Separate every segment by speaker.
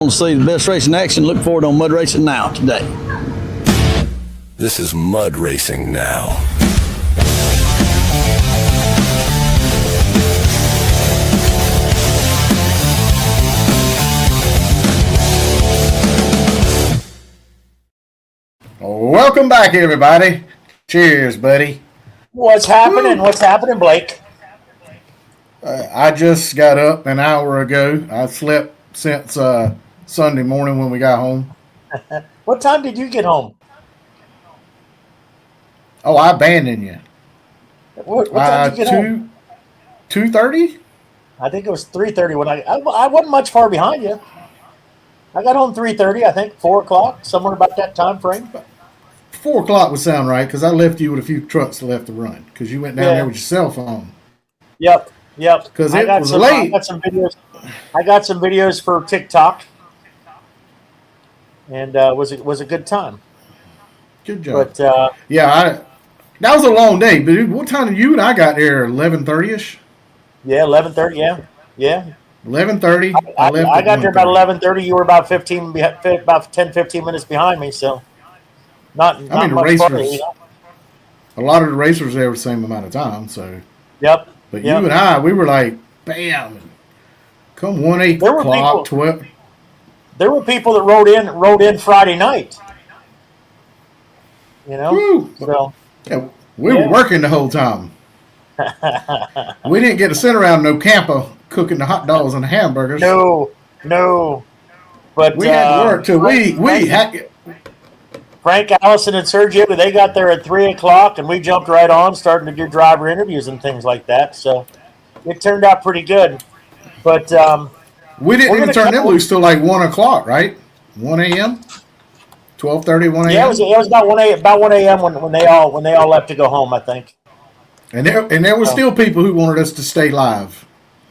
Speaker 1: To see the best racing action, look for it on Mud Racing Now today.
Speaker 2: This is Mud Racing Now.
Speaker 3: Welcome back, everybody. Cheers, buddy.
Speaker 4: What's happening? Woo. What's happening, Blake?
Speaker 3: I just got up an hour ago. I slept since Sunday morning when we got home.
Speaker 4: What time did you get home?
Speaker 3: Oh, I abandoned you.
Speaker 4: What time did you get home?
Speaker 3: 2:30?
Speaker 4: I think it was 3:30 when I wasn't much far behind you. I got home 3:30, I think, 4 o'clock, somewhere about that time frame.
Speaker 3: 4 o'clock would sound right because I left you with a few trucks left to run because you went down there with your cell phone.
Speaker 4: Yep.
Speaker 3: Because it was late.
Speaker 4: I got some videos for TikTok, and was a good time.
Speaker 3: Good job.
Speaker 4: But
Speaker 3: that was a long day. But what time did you and I got there? 11:30ish.
Speaker 4: Yeah, 11:30. Yeah.
Speaker 3: 11:30.
Speaker 4: I got there about 11:30. You were about 10, 15 minutes behind me. So not
Speaker 3: the
Speaker 4: much
Speaker 3: racers.
Speaker 4: farther, you know?
Speaker 3: A lot of the racers there were the same amount of time. So.
Speaker 4: Yep.
Speaker 3: But you and I, we were like, bam. Come 8 o'clock, 12.
Speaker 4: There were people that rode in Friday night. You know?
Speaker 3: Woo.
Speaker 4: So,
Speaker 3: yeah, we were working the whole time. We didn't get to sit around no camper cooking the hot dogs and the hamburgers.
Speaker 4: No. But
Speaker 3: we had to work till we had.
Speaker 4: Frank, Allison, and Sergio, they got there at 3 o'clock, and we jumped right on, starting to do driver interviews and things like that. So it turned out pretty good. But
Speaker 3: we didn't even turn them loose till like 1 o'clock, right? 1 a.m. 12:30, 1 a.m.
Speaker 4: Yeah, it was about 1 a.m. when they all left to go home, I think.
Speaker 3: And there were still people who wanted us to stay live.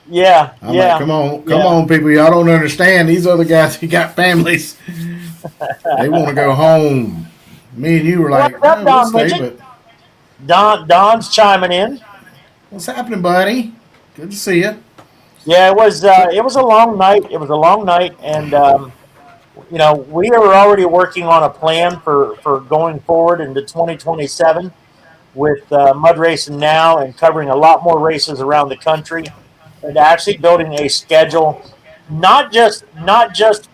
Speaker 4: Yeah,
Speaker 3: like, come on, people! Y'all don't understand. These other guys, who got families. They want to go home. Me and you were like, we'll stay, but
Speaker 4: Don's chiming in.
Speaker 3: What's happening, buddy? Good to see you.
Speaker 4: Yeah, it was a long night. It was a long night, and we are already working on a plan for going forward into 2027 with Mud Racing Now and covering a lot more races around the country, and actually building a schedule, not just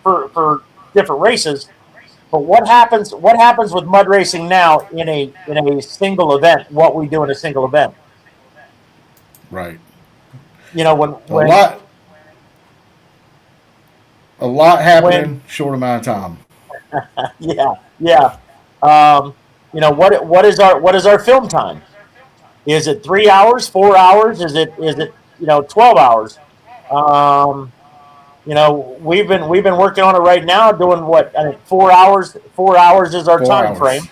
Speaker 4: for different races, but what happens with Mud Racing Now in a single event, what we do in a single event.
Speaker 3: Right.
Speaker 4: You know, when
Speaker 3: a lot happening, short amount of time.
Speaker 4: Yeah. What is our film time? Is it 3 hours, 4 hours? Is it 12 hours? We've been working on it right now, doing what I think 4 hours. 4 hours is our time frame.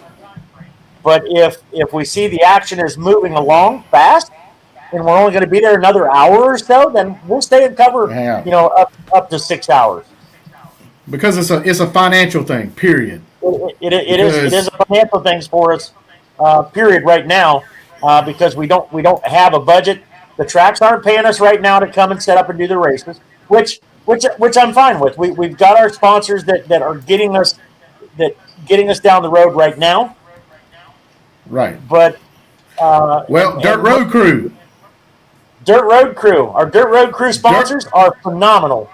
Speaker 4: But if we see the action is moving along fast, and we're only going to be there another hour or so, then we'll stay and cover up to 6 hours.
Speaker 3: Because it's a financial thing. Period.
Speaker 4: It is a financial thing for us. Period. Right now, because we don't have a budget. The tracks aren't paying us right now to come and set up and do the races, which I'm fine with. We've got our sponsors that are getting us down the road right now.
Speaker 3: Right.
Speaker 4: But
Speaker 3: Dirt Road Crew.
Speaker 4: Our Dirt Road Crew sponsors are phenomenal.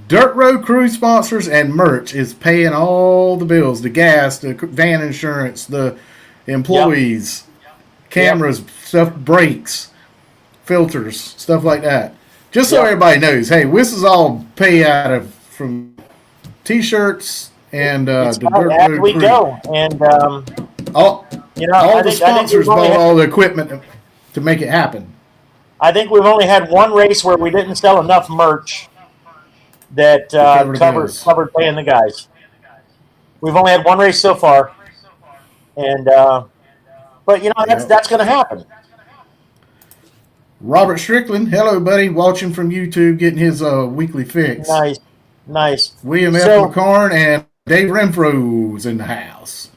Speaker 3: Dirt Road Crew sponsors and merch is paying all the bills, the gas, the van insurance, the employees, cameras, stuff, brakes, filters, stuff like that. Just so everybody knows, hey, this is all pay out of from T-shirts and the Dirt Road
Speaker 4: we
Speaker 3: Crew.
Speaker 4: Go and
Speaker 3: all the sponsors bought all the equipment to make it happen.
Speaker 4: I think we've only had one race where we didn't sell enough merch that covered paying the guys. We've only had one race so far, and but that's going to happen.
Speaker 3: Robert Strickland, hello, buddy, watching from YouTube, getting his weekly fix.
Speaker 4: Nice.
Speaker 3: William F. McCarn and Dave Renfro's in the house.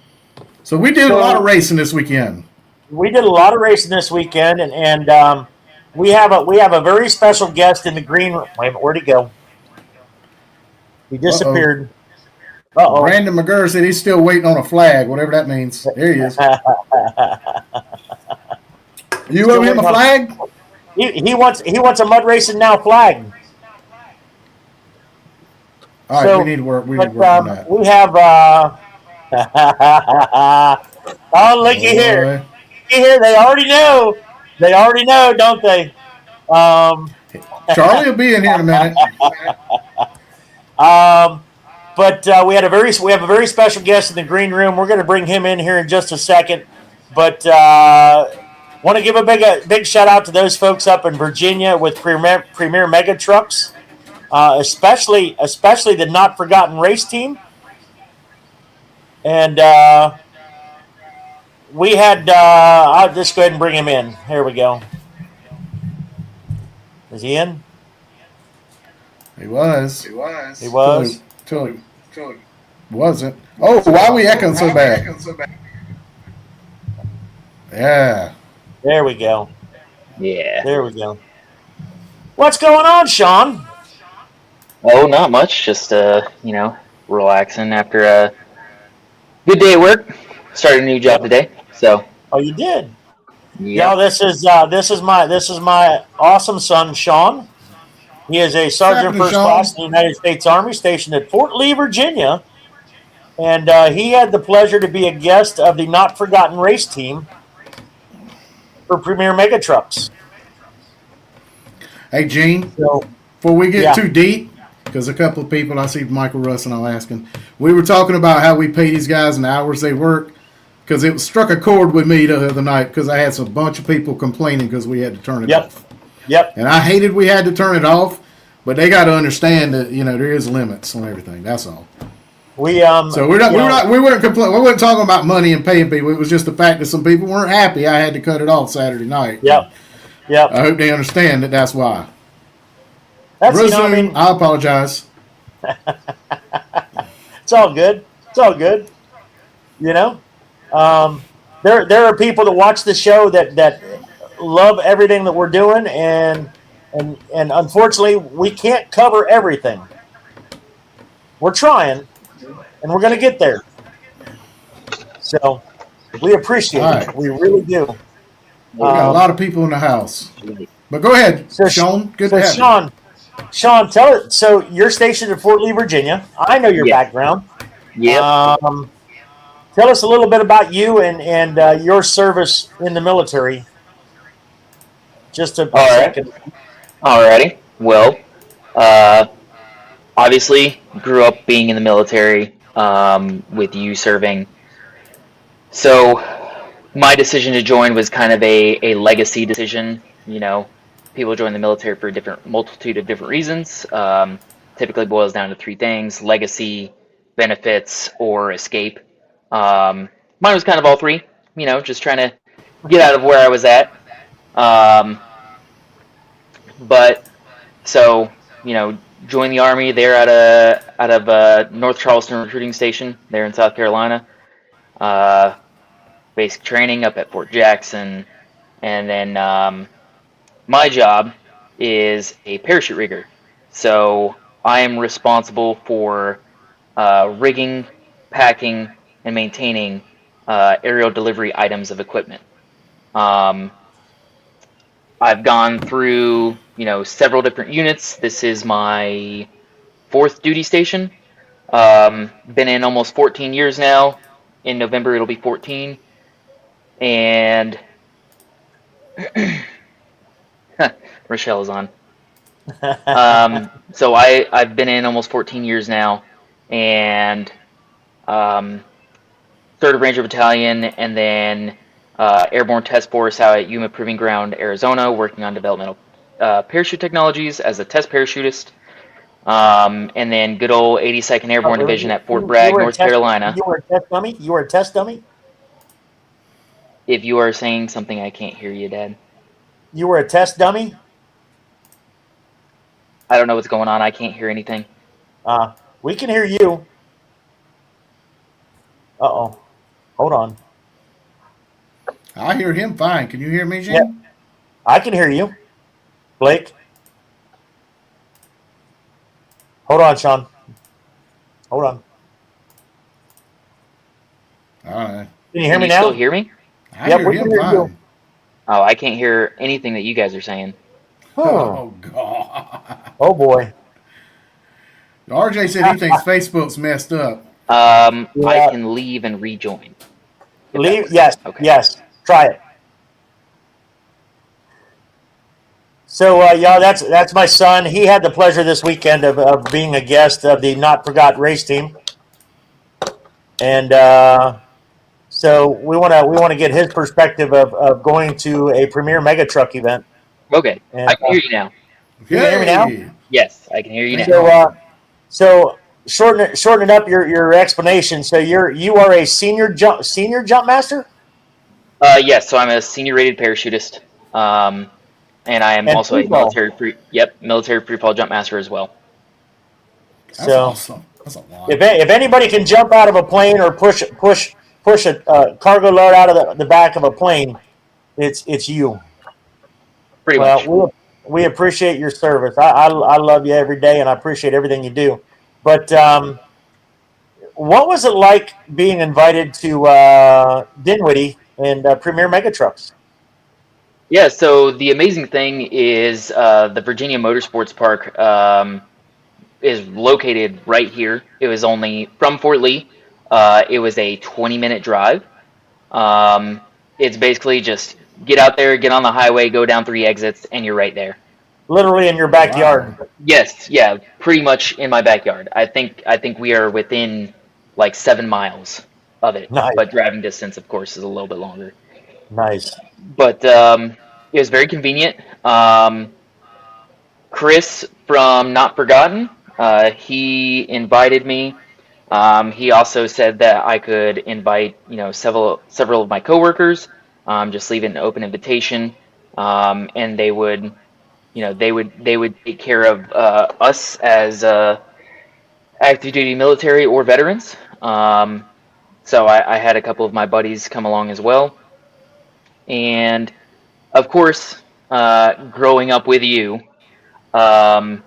Speaker 3: So we did a lot of racing this weekend.
Speaker 4: We did a lot of racing this weekend, and we have a very special guest in the green room. Wait a minute, where'd he go? He disappeared. Uh-oh.
Speaker 3: Brandon McGurr said he's still waiting on a flag, whatever that means. There he is. You owe him a flag?
Speaker 4: He wants a Mud Racing Now flag.
Speaker 3: All right, we need to work on that.
Speaker 4: We have. Oh, looky here! Looky here! They already know. They already know, don't they?
Speaker 3: Charlie will be in here in a minute.
Speaker 4: But we have a very special guest in the green room. We're going to bring him in here in just a second. But want to give a big shout out to those folks up in Virginia with Premier Mega Trucks, especially the Not Forgotten Race Team. And we had. I'll just go ahead and bring him in. Here we go. Is he in?
Speaker 3: He was. Till he wasn't. Oh, why are we echoing so bad? Yeah.
Speaker 4: There we go.
Speaker 5: Yeah.
Speaker 4: There we go. What's going on, Sean?
Speaker 5: Oh, not much. Just relaxing after a good day at work. Started a new job today. So.
Speaker 4: Oh, you did.
Speaker 5: Yeah.
Speaker 4: This is my awesome son, Sean. He is a sergeant first class in the United States Army, stationed at Fort Lee, Virginia, and he had the pleasure to be a guest of the Not Forgotten Race Team for Premier Mega Trucks.
Speaker 3: Hey, Gene, before we get too deep, because a couple of people, I see Michael Russ and I'm asking, we were talking about how we pay these guys and the hours they work, because it struck a chord with me the other night because I had a bunch of people complaining because we had to turn it off.
Speaker 4: Yep.
Speaker 3: And I hated we had to turn it off, but they got to understand that there is limits on everything. That's all. We weren't complaining. We weren't talking about money and paying people. It was just the fact that some people weren't happy. I had to cut it off Saturday night.
Speaker 4: Yep.
Speaker 3: I hope they understand that that's why.
Speaker 4: I
Speaker 3: apologize.
Speaker 4: It's all good. It's all good. There are people that watch the show that love everything that we're doing, and unfortunately we can't cover everything. We're trying, and we're going to get there. So we appreciate it. We really do.
Speaker 3: We got a lot of people in the house. But go ahead, Sean. Good to have you.
Speaker 4: Sean, tell it. So you're stationed at Fort Lee, Virginia. I know your background.
Speaker 5: Yeah.
Speaker 4: Tell us a little bit about you and your service in the military. Just a second.
Speaker 5: Alrighty. Well, obviously grew up being in the military, with you serving. So my decision to join was kind of a legacy decision. People join the military for a multitude of different reasons. Typically boils down to three things: legacy, benefits, or escape. Mine was kind of all three, just trying to get out of where I was at. Joined the Army there out of North Charleston Recruiting Station there in South Carolina. Basic training up at Fort Jackson, and then my job is a parachute rigger. So I am responsible for rigging, packing, and maintaining aerial delivery items of equipment. I've gone through, several different units. This is my fourth duty station. Been in almost 14 years now. In November, it'll be 14. And Rochelle is on. So I've been in almost 14 years now, and 3rd Ranger Battalion, and then Airborne Test Force out at Yuma Proving Ground, Arizona, working on developmental parachute technologies as a test parachutist. And then good old 82nd Airborne Division at Fort Bragg, North Carolina.
Speaker 4: You were a test dummy? You were a test dummy?
Speaker 5: If you are saying something, I can't hear you, Dad.
Speaker 4: You were a test dummy?
Speaker 5: I don't know what's going on. I can't hear anything.
Speaker 4: We can hear you. Uh-oh. Hold on.
Speaker 3: I hear him fine. Can you hear me, Gene?
Speaker 4: Yep. I can hear you. Blake? Hold on, Sean. Hold on.
Speaker 3: All right.
Speaker 4: Can you hear
Speaker 5: Can
Speaker 4: me
Speaker 5: you
Speaker 4: now?
Speaker 5: still hear me?
Speaker 3: I
Speaker 4: Yep,
Speaker 3: hear
Speaker 4: we can
Speaker 3: him
Speaker 4: hear you.
Speaker 3: fine.
Speaker 5: Oh, I can't hear anything that you guys are saying.
Speaker 3: Oh God.
Speaker 4: Oh boy.
Speaker 3: RJ said he thinks Facebook's messed up.
Speaker 5: I
Speaker 4: Yeah.
Speaker 5: can leave and rejoin if that
Speaker 4: Leave.
Speaker 5: works.
Speaker 4: Yes.
Speaker 5: Okay.
Speaker 4: Yes. Try it. So, yeah, that's my son. He had the pleasure this weekend of being a guest of the Not Forgot race team, and so we want to get his perspective of going to a premier mega truck event.
Speaker 5: Okay. I
Speaker 4: And
Speaker 5: can hear you now.
Speaker 4: you can hear me now.
Speaker 3: Yay!
Speaker 5: Yes, I can hear you
Speaker 3: Thank
Speaker 5: now.
Speaker 4: So,
Speaker 3: God.
Speaker 4: so shorten up your explanation. So you are a senior jump master,
Speaker 5: Yes, so I'm a senior rated parachutist. And I am
Speaker 4: and
Speaker 5: also a
Speaker 4: football.
Speaker 5: military free fall jump master as well.
Speaker 3: That's
Speaker 4: So
Speaker 3: awesome. That's a lot.
Speaker 4: if anybody can jump out of a plane or push a cargo load out of the back of a plane, it's you.
Speaker 5: Pretty
Speaker 4: Well,
Speaker 5: much.
Speaker 4: we appreciate your service. I love you every day, and I appreciate everything you do. But what was it like being invited to Dinwiddie and Premier Mega Trucks?
Speaker 5: Yeah, so the amazing thing is the Virginia Motorsports Park is located right here. It was only from Fort Lee. It was a 20-minute drive. It's basically just get out there, get on the highway, go down 3 exits, and you're right there.
Speaker 4: Literally in your
Speaker 3: Wow.
Speaker 4: backyard.
Speaker 5: Yes, yeah, pretty much in my backyard. I think we are within like 7 miles of it,
Speaker 4: Nice,
Speaker 5: but driving distance, of course, is a little bit longer.
Speaker 4: nice.
Speaker 5: But it was very convenient. Chris from Not Forgotten, he invited me. He also said that I could invite, several of my coworkers. Just leave an open invitation, and they would take care of us as active duty military or veterans. So I had a couple of my buddies come along as well, and of course, growing up with you, um,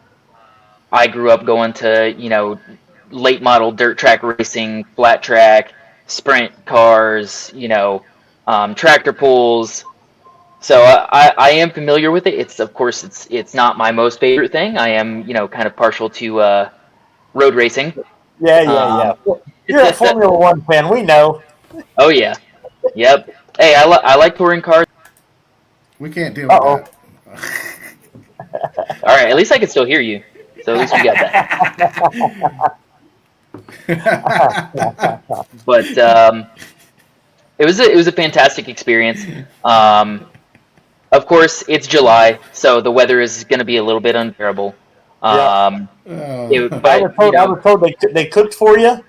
Speaker 5: I grew up going to late model dirt track racing, flat track, sprint cars, tractor pulls. So I am familiar with it. It's of course it's not my most favorite thing. I am kind of partial to road racing.
Speaker 4: Yeah, yeah,
Speaker 5: Um,
Speaker 4: yeah. You're a Formula One fan. We know.
Speaker 5: oh yeah, yep. Hey, I like touring cars.
Speaker 3: We can't deal
Speaker 4: Uh
Speaker 3: with
Speaker 4: oh.
Speaker 3: that.
Speaker 5: All right, at least I can still hear you. So at least we got that. But it was a fantastic experience. Of course, it's July, so the weather is going to be a little bit unbearable.
Speaker 4: Yeah.
Speaker 5: But
Speaker 4: I was told they cooked for you.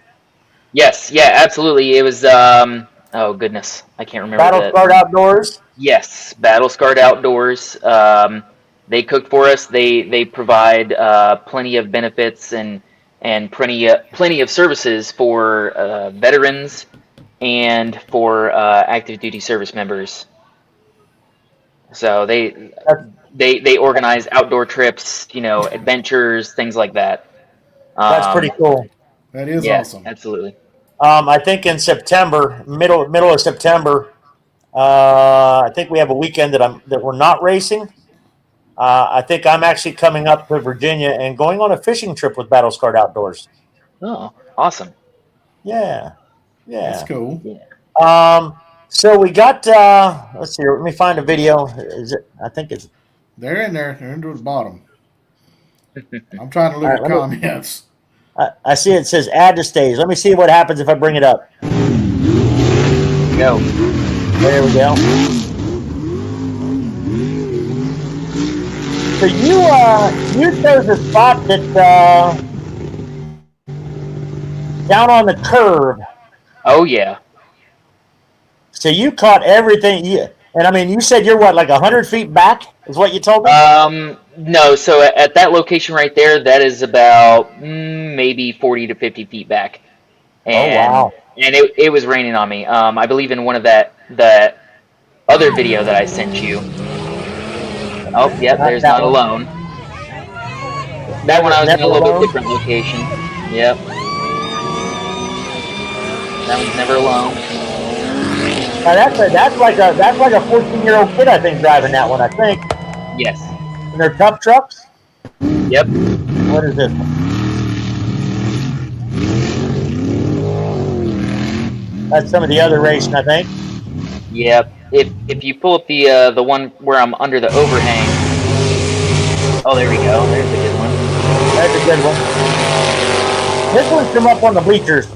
Speaker 5: yes, yeah, absolutely. It was oh goodness, I can't remember
Speaker 4: Battle Scarred Outdoors.
Speaker 5: Yes, Battle Scarred Outdoors. They cook for us. They provide plenty of benefits and plenty of services for veterans and for active duty service members. So they organize outdoor trips, adventures, things like that.
Speaker 4: That's pretty cool.
Speaker 3: That is
Speaker 5: Yeah,
Speaker 3: awesome.
Speaker 5: absolutely.
Speaker 4: I think in September, middle of September, I think we have a weekend that we're not racing. I think I'm actually coming up to Virginia and going on a fishing trip with Battle Scarred Outdoors.
Speaker 5: Oh, awesome.
Speaker 4: Yeah,
Speaker 3: That's
Speaker 4: yeah.
Speaker 3: cool.
Speaker 5: Yeah.
Speaker 4: So we got. Let's see. Let me find a video. Is it? I think it's.
Speaker 3: They're in there. They're into the bottom. I'm trying to look
Speaker 4: All
Speaker 3: at
Speaker 4: right,
Speaker 3: comments.
Speaker 4: I see it says add to stage. Let me see what happens if I bring it up.
Speaker 5: Go.
Speaker 4: There we go. So you chose a spot that's down on the curve.
Speaker 5: Oh yeah.
Speaker 4: So you caught everything. And I mean, you said you're what, like 100 feet back? Is what you told me?
Speaker 5: No. So at that location right there, that is about maybe 40 to 50 feet back. And,
Speaker 4: Oh, wow.
Speaker 5: And it was raining on me. I believe in one of that other video that I sent you. Oh, yep. There's Not Alone. That one I was in a little bit different location. Yep. That one's never alone.
Speaker 4: Now that's like a 14-year-old kid, I think, driving that one. I think.
Speaker 5: Yes.
Speaker 4: And they're tough trucks.
Speaker 5: Yep.
Speaker 4: What is this one? That's some of the other racing, I think.
Speaker 5: Yep. If you pull up the one where I'm under the overhang. Oh, there we go. There's a good one.
Speaker 4: That's a good one. This one's come up on the bleachers.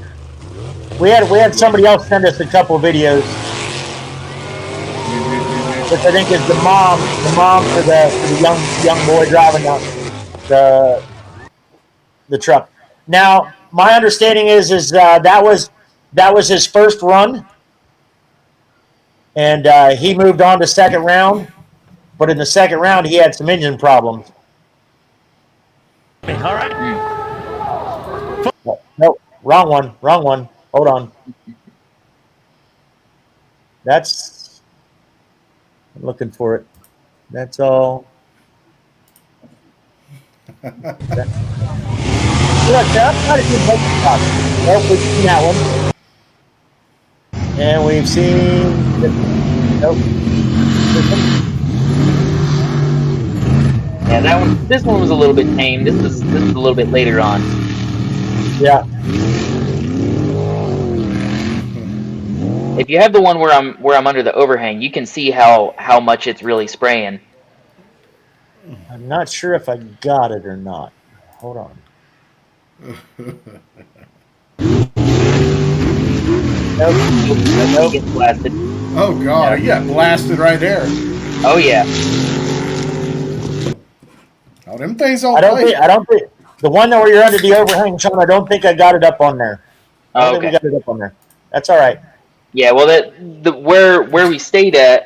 Speaker 4: We had somebody else send us a couple of videos, which I think is the mom for the young boy driving the truck. Now, my understanding is that was his first run, and he moved on to second round. But in the second round, he had some engine problems.
Speaker 6: All right.
Speaker 4: No, wrong one. Hold on. I'm looking for it. That's all. Look, that's not a good motion box. Well, we've seen that one. And we've seen. Nope.
Speaker 5: Yeah, that one. This one was a little bit tame. This is a little bit later on.
Speaker 4: Yeah.
Speaker 5: If you have the one where I'm under the overhang, you can see how much it's really spraying.
Speaker 4: I'm not sure if I got it or not. Hold on.
Speaker 5: Nope. Gets blasted.
Speaker 3: Oh God, you got blasted right there.
Speaker 5: Oh yeah.
Speaker 3: Oh, them things don't
Speaker 4: I don't
Speaker 3: play.
Speaker 4: think the one where you're under the overhang, Sean. I don't think I got it up on there. I don't think we got it up on there. That's all right.
Speaker 5: Yeah, well, where we stayed at,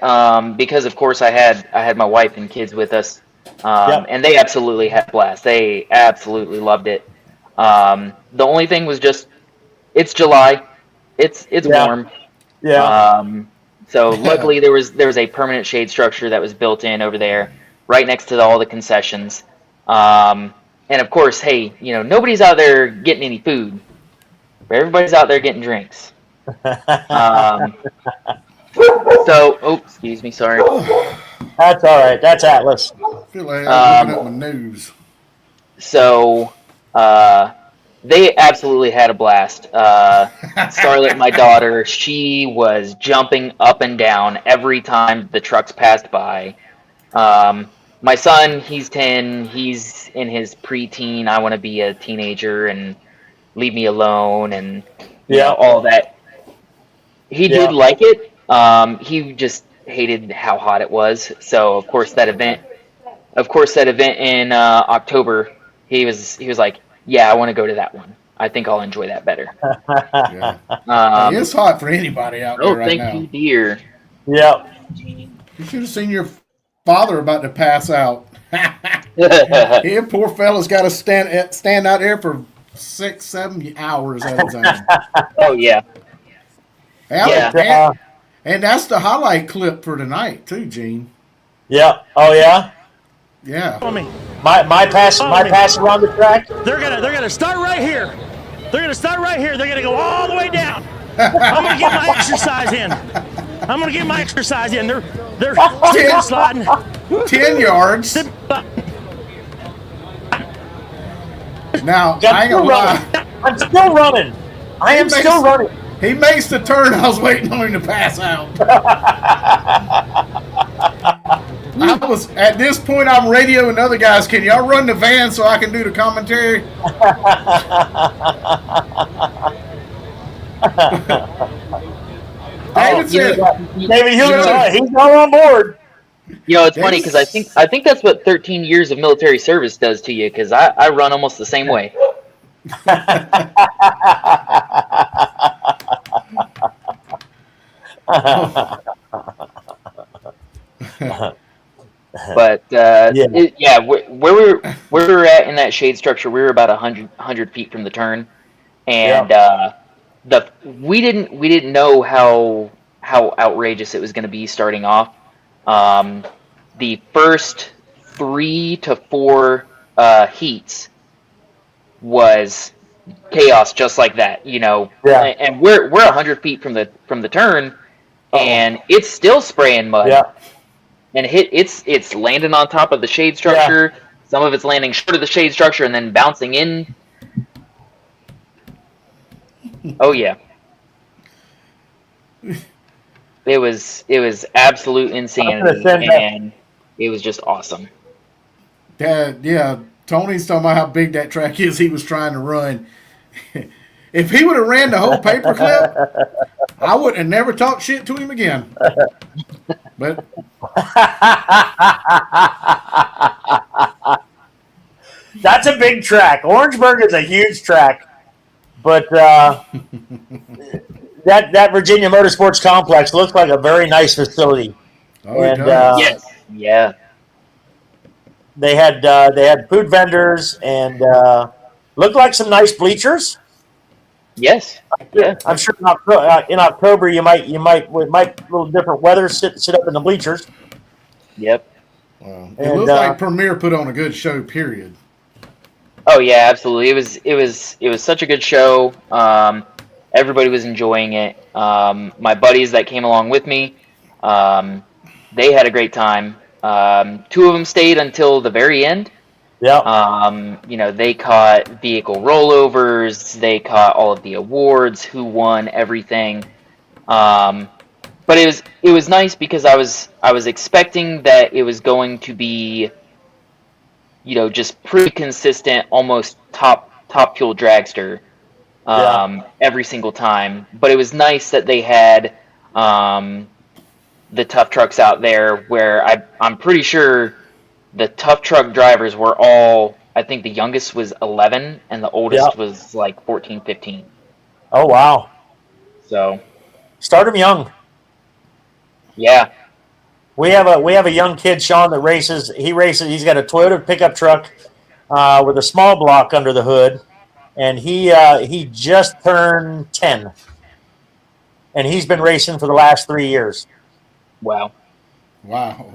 Speaker 5: because of course I had my wife and kids with us,
Speaker 4: Yep.
Speaker 5: and they absolutely had a blast. They absolutely loved it. The only thing was just, it's July, it's
Speaker 4: Yeah.
Speaker 5: warm.
Speaker 4: Yeah.
Speaker 5: So luckily there was a permanent shade structure that was built in over there, right next to all the concessions. And of course, hey, nobody's out there getting any food, but everybody's out there getting drinks. Excuse me, sorry.
Speaker 4: That's all right. That's Atlas.
Speaker 3: I feel like I'm looking at my news.
Speaker 5: So, they absolutely had a blast. Scarlett, my daughter, she was jumping up and down every time the trucks passed by. My son, he's 10. He's in his preteen. I want to be a teenager and leave me alone and all that. He did like it. He just hated how hot it was. So of course that event in October, he was like, yeah, I want to go to that one. I think I'll enjoy that better.
Speaker 3: Yeah. It's hot for anybody out there right now.
Speaker 5: Thank you, dear.
Speaker 4: Yep.
Speaker 3: You should have seen your father about to pass out. Him poor fella's got to stand out there for 6-7 hours at a time.
Speaker 5: Oh yeah.
Speaker 3: Yeah. And that's the highlight clip for tonight too, Gene.
Speaker 4: Yeah. Oh yeah.
Speaker 3: Yeah.
Speaker 6: Follow me.
Speaker 4: My pass around the track.
Speaker 6: They're gonna start right here. They're gonna start right here. They're gonna go all the way down. I'm gonna get my exercise in. They're sliding.
Speaker 3: 10 yards. Now, I ain't gonna lie.
Speaker 4: I'm still running. I am still running.
Speaker 3: He makes the turn. I was waiting on him to pass out. At this point, I'm radioing other guys. Can y'all run the van so I can do the commentary?
Speaker 4: David Hewitt, he's all on board.
Speaker 5: It's funny because I think that's what 13 years of military service does to you. Because I run almost the same way. But where we were at in that shade structure, we were about 100 feet from the turn, and we didn't know how outrageous it was going to be starting off. The first 3 to 4 heats was chaos just like that, you know.
Speaker 4: Yeah.
Speaker 5: And we're 100 feet from the turn, and it's still spraying mud.
Speaker 4: Yeah.
Speaker 5: And it's landing on top of the shade structure. Yeah. Some of it's landing short of the shade structure and then bouncing in. Oh yeah. It was absolute insanity, and it was just awesome.
Speaker 3: Yeah, Tony's talking about how big that track is he was trying to run. If he would have ran the whole paperclip, I would have never talked shit to him again. But
Speaker 4: that's a big track. Orangeburg is a huge track, but that Virginia Motorsports Complex looks like a very nice facility.
Speaker 3: Oh, it does.
Speaker 5: Yes, yeah.
Speaker 4: They had food vendors and looked like some nice bleachers.
Speaker 5: Yes, yeah.
Speaker 4: I'm sure in October you might a little different weather sit up in the bleachers.
Speaker 5: Yep.
Speaker 3: Well, it looked like Premier put on a good show. Period.
Speaker 5: Oh yeah, absolutely. It was such a good show. Everybody was enjoying it. My buddies that came along with me, they had a great time. 2 of them stayed until the very end.
Speaker 4: Yeah.
Speaker 5: You know, they caught vehicle rollovers. They caught all of the awards. Who won everything. But it was nice because I was expecting that it was going to be, you know, just pretty consistent, almost top fuel dragster every single time. But it was nice that they had the tough trucks out there where I'm pretty sure the tough truck drivers were all, I think the youngest was 11 and the oldest was like 14, 15.
Speaker 4: Oh, wow.
Speaker 5: So
Speaker 4: start them young.
Speaker 5: Yeah.
Speaker 4: We have a young kid, Sean, that races. He's got a Toyota pickup truck with a small block under the hood, and he just turned 10, and he's been racing for the last 3 years.
Speaker 5: Wow.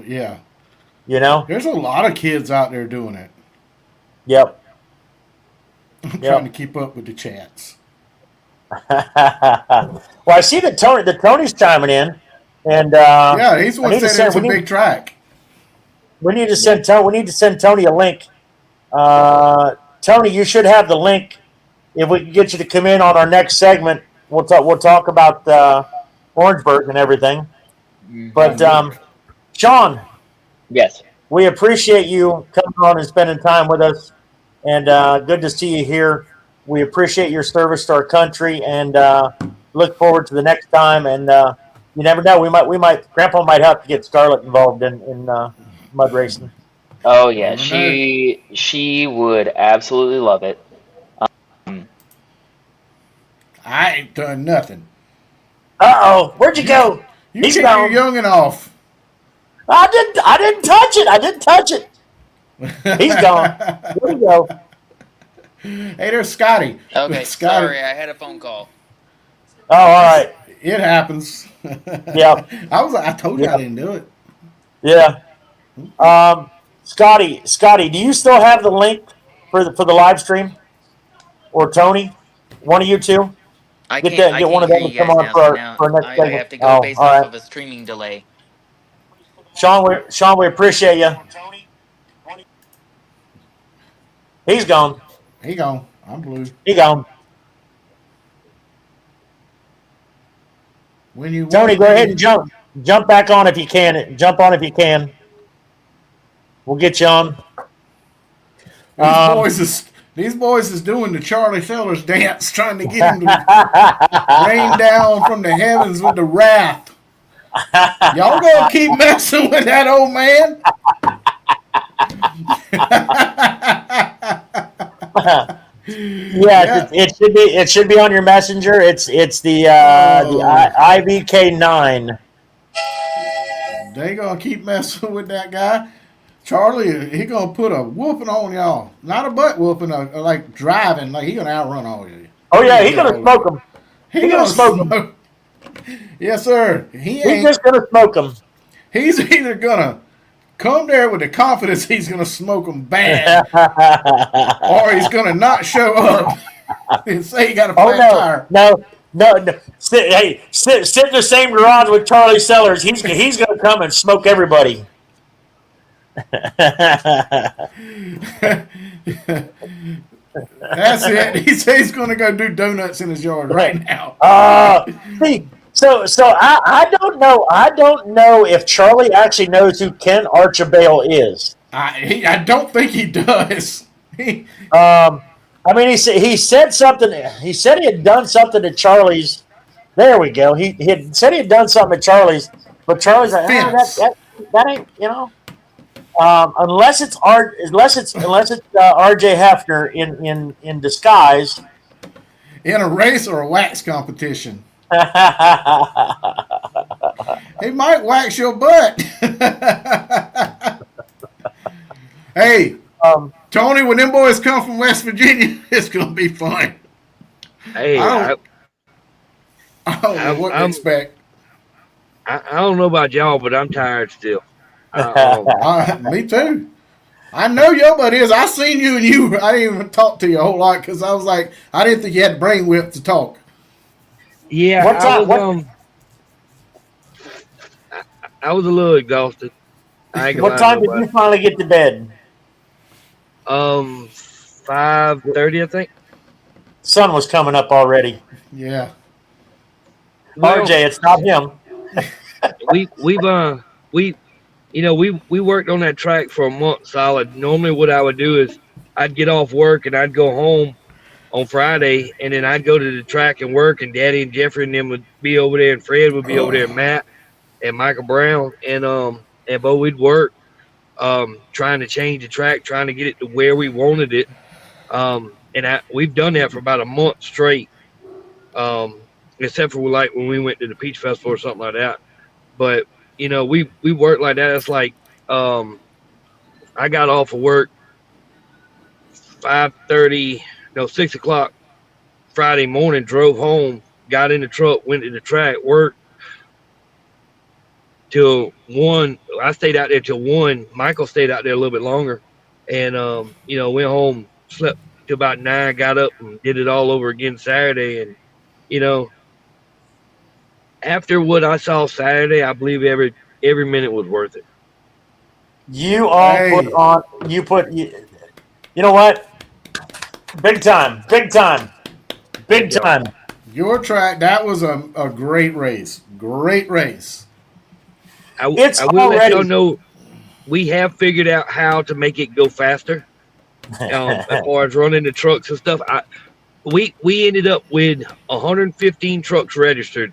Speaker 3: Yeah.
Speaker 4: You know,
Speaker 3: there's a lot of kids out there doing it.
Speaker 4: Yep.
Speaker 3: I'm trying to keep up with the chats.
Speaker 4: Well, I see that Tony's chiming in. And
Speaker 3: yeah, he's the one saying it's a big track.
Speaker 4: We need to send Tony a link. Tony, you should have the link. If we can get you to come in on our next segment, we'll talk about Orangeburg and everything. But Sean,
Speaker 5: yes,
Speaker 4: we appreciate you coming on and spending time with us, and good to see you here. We appreciate your service to our country, and look forward to the next time. And you never know. We might. Grandpa might have to get Scarlett involved in mud racing.
Speaker 5: Oh yeah, she would absolutely love it.
Speaker 3: I ain't done nothing.
Speaker 4: Where'd you go?
Speaker 3: He's gone. You're young and off.
Speaker 4: I didn't touch it. He's gone. Where'd you go?
Speaker 3: Hey, there's Scotty.
Speaker 7: Okay,
Speaker 3: Scotty.
Speaker 7: sorry, I had a phone call.
Speaker 4: Oh, all right.
Speaker 3: It happens.
Speaker 4: Yeah.
Speaker 3: I told you I didn't do it.
Speaker 4: Yeah. Scotty, do you still have the link for the live stream? Or Tony? One of you two?
Speaker 7: I
Speaker 4: get
Speaker 7: can't
Speaker 4: one of them to come on for our next segment.
Speaker 7: I have to go based off of a streaming delay.
Speaker 4: Sean, we appreciate you. He's gone.
Speaker 3: He gone. I'm blue.
Speaker 4: He gone. Tony, go ahead and jump back on if you can. Jump on if you can. We'll get you on.
Speaker 3: These boys is doing the Charlie Sellers dance, trying to get him to rain down from the heavens with the wrath. Y'all gonna keep messing with that old man?
Speaker 4: Yeah, it should be on your messenger. It's the IVK9.
Speaker 3: They gonna keep messing with that guy. Charlie, he gonna put a whooping on y'all. Not a butt whooping, like driving. Like he gonna outrun all of you.
Speaker 4: Oh yeah, he gonna smoke them.
Speaker 3: He gonna smoke them. Yes, sir. He's
Speaker 4: just gonna smoke them.
Speaker 3: He's either gonna come there with the confidence he's gonna smoke them bad, or he's gonna not show up. and say you got a
Speaker 4: Oh
Speaker 3: flat tire.
Speaker 4: no. Sit in the same garage with Charlie Sellers. He's gonna come and smoke everybody.
Speaker 3: That's it. He says he's going to go do donuts in his yard right now.
Speaker 4: See, so I don't know. I don't know if Charlie actually knows who Ken Archibald is.
Speaker 3: I don't think he does.
Speaker 4: I mean, he said something. He said he had done something at Charlie's. There we go. He had said he had done something at Charlie's, but Charlie's like, that ain't, you know. Unless it's R.J. Hefner in disguise,
Speaker 3: In a race or a wax competition. He might wax your butt. Hey, Tony, when them boys come from West Virginia, it's going to be fun.
Speaker 8: Hey,
Speaker 3: I don't know what to expect.
Speaker 8: I don't know about y'all, but I'm tired still.
Speaker 3: Me too. I know your butt is. I seen you and I didn't even talk to you a whole lot because I was like, I didn't think you had the brain whip to talk.
Speaker 8: Yeah, I was a little exhausted.
Speaker 4: What time did you finally get to bed?
Speaker 8: 5:30, I think.
Speaker 4: Sun was coming up already.
Speaker 3: Yeah.
Speaker 8: Well,
Speaker 4: RJ, it's not him.
Speaker 8: we worked on that track for a month solid. Normally what I would do is I'd get off work and I'd go home on Friday, and then I'd go to the track and work, and Daddy and Jeffrey and them would be over there, and Fred would be over there, and Matt and Michael Brown, and Bo, we'd work trying to change the track, trying to get it to where we wanted it. We've done that for about a month straight, except for like when we went to the Peach Festival or something like that. But we worked like that. It's like I got off of work 6 o'clock Friday morning, drove home, got in the truck, went to the track, worked till 1. I stayed out there till 1. Michael stayed out there a little bit longer, and went home, slept till about 9, got up and did it all over again Saturday. And after what I saw Saturday, I believe every minute was worth it.
Speaker 4: You all you know what? Big time.
Speaker 3: Your track, that was a great race. Great race.
Speaker 8: I will let y'all know we have figured out how to make it go faster. As far as running the trucks and stuff, we ended up with 115 trucks registered,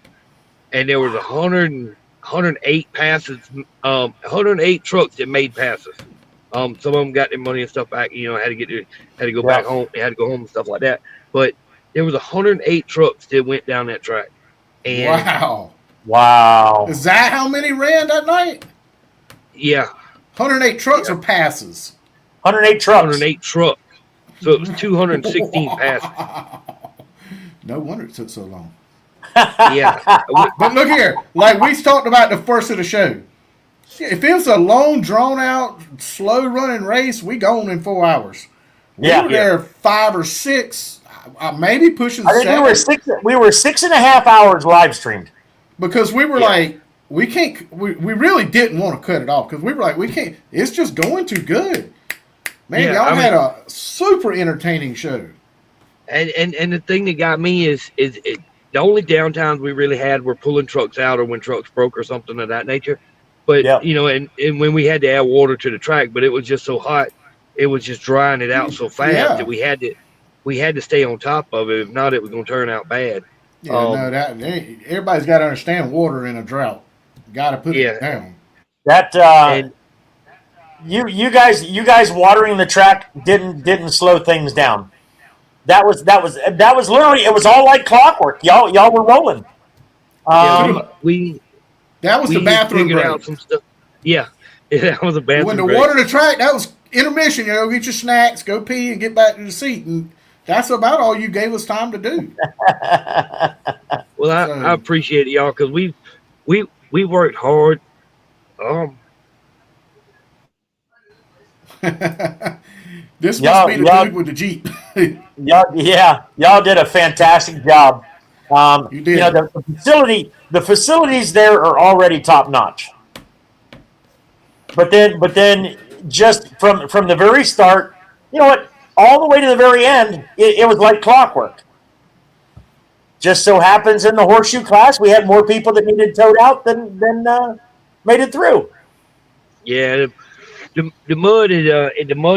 Speaker 8: and there was 108 passes, 108 trucks that made passes. Some of them got their money and stuff back. Had to go back home. They had to go home and stuff like that. But there was 108 trucks that went down that track. And
Speaker 4: wow!
Speaker 3: Is that how many ran that night?
Speaker 8: Yeah.
Speaker 3: 108 trucks or passes?
Speaker 4: 108 trucks.
Speaker 8: 108 trucks. So it was 216 passes.
Speaker 3: No wonder it took so long.
Speaker 8: Yeah.
Speaker 3: But look here, like we talked about the first of the show. If it was a long, drawn-out, slow-running race, we gone in 4 hours. We were there 5 or 6, maybe pushing 7.
Speaker 4: I think we were 6.5 hours live streamed.
Speaker 3: Because we were like, we can't. We really didn't want to cut it off because we were like, we can't. It's just going too good. Man, y'all had a super entertaining show.
Speaker 8: And the thing that got me is the only downtimes we really had were pulling trucks out or when trucks broke or something of that nature. But and when we had to add water to the track, but it was just so hot, it was just drying it out so fast that we had to stay on top of it. If not, it was going to turn out bad.
Speaker 3: Yeah, everybody's got to understand water in a drought. Got to put it down.
Speaker 4: That you guys watering the track didn't slow things down. That was literally, it was all like clockwork. Y'all were rolling.
Speaker 3: That was the bathroom break.
Speaker 8: Out some stuff. Yeah, that was a bathroom
Speaker 3: when the
Speaker 8: break.
Speaker 3: water the track, that was intermission. Go get your snacks, go pee, and get back to the seat. And that's about all you gave us time to do.
Speaker 8: Well, I appreciate it, y'all, because we worked hard.
Speaker 3: This must be the dude with the Jeep.
Speaker 4: Y'all did a fantastic job.
Speaker 3: You did.
Speaker 4: The facilities there are already top notch. But then, just from the very start, you know what? All the way to the very end, it was like clockwork. Just so happens in the horseshoe class, we had more people that needed towed out than made it through.
Speaker 8: Yeah, the mud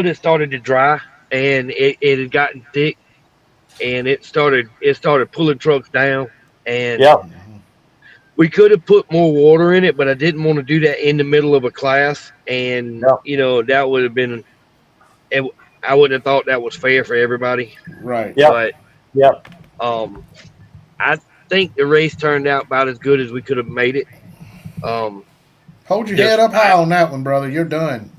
Speaker 8: had started to dry, and it had gotten thick, and it started pulling trucks down, and we could have put more water in it, but I didn't want to do that in the middle of a class, and that would have been, I wouldn't have thought that was fair for everybody.
Speaker 3: Right.
Speaker 8: But I think the race turned out about as good as we could have made it.
Speaker 3: Hold your head up high on that one, brother. You're done.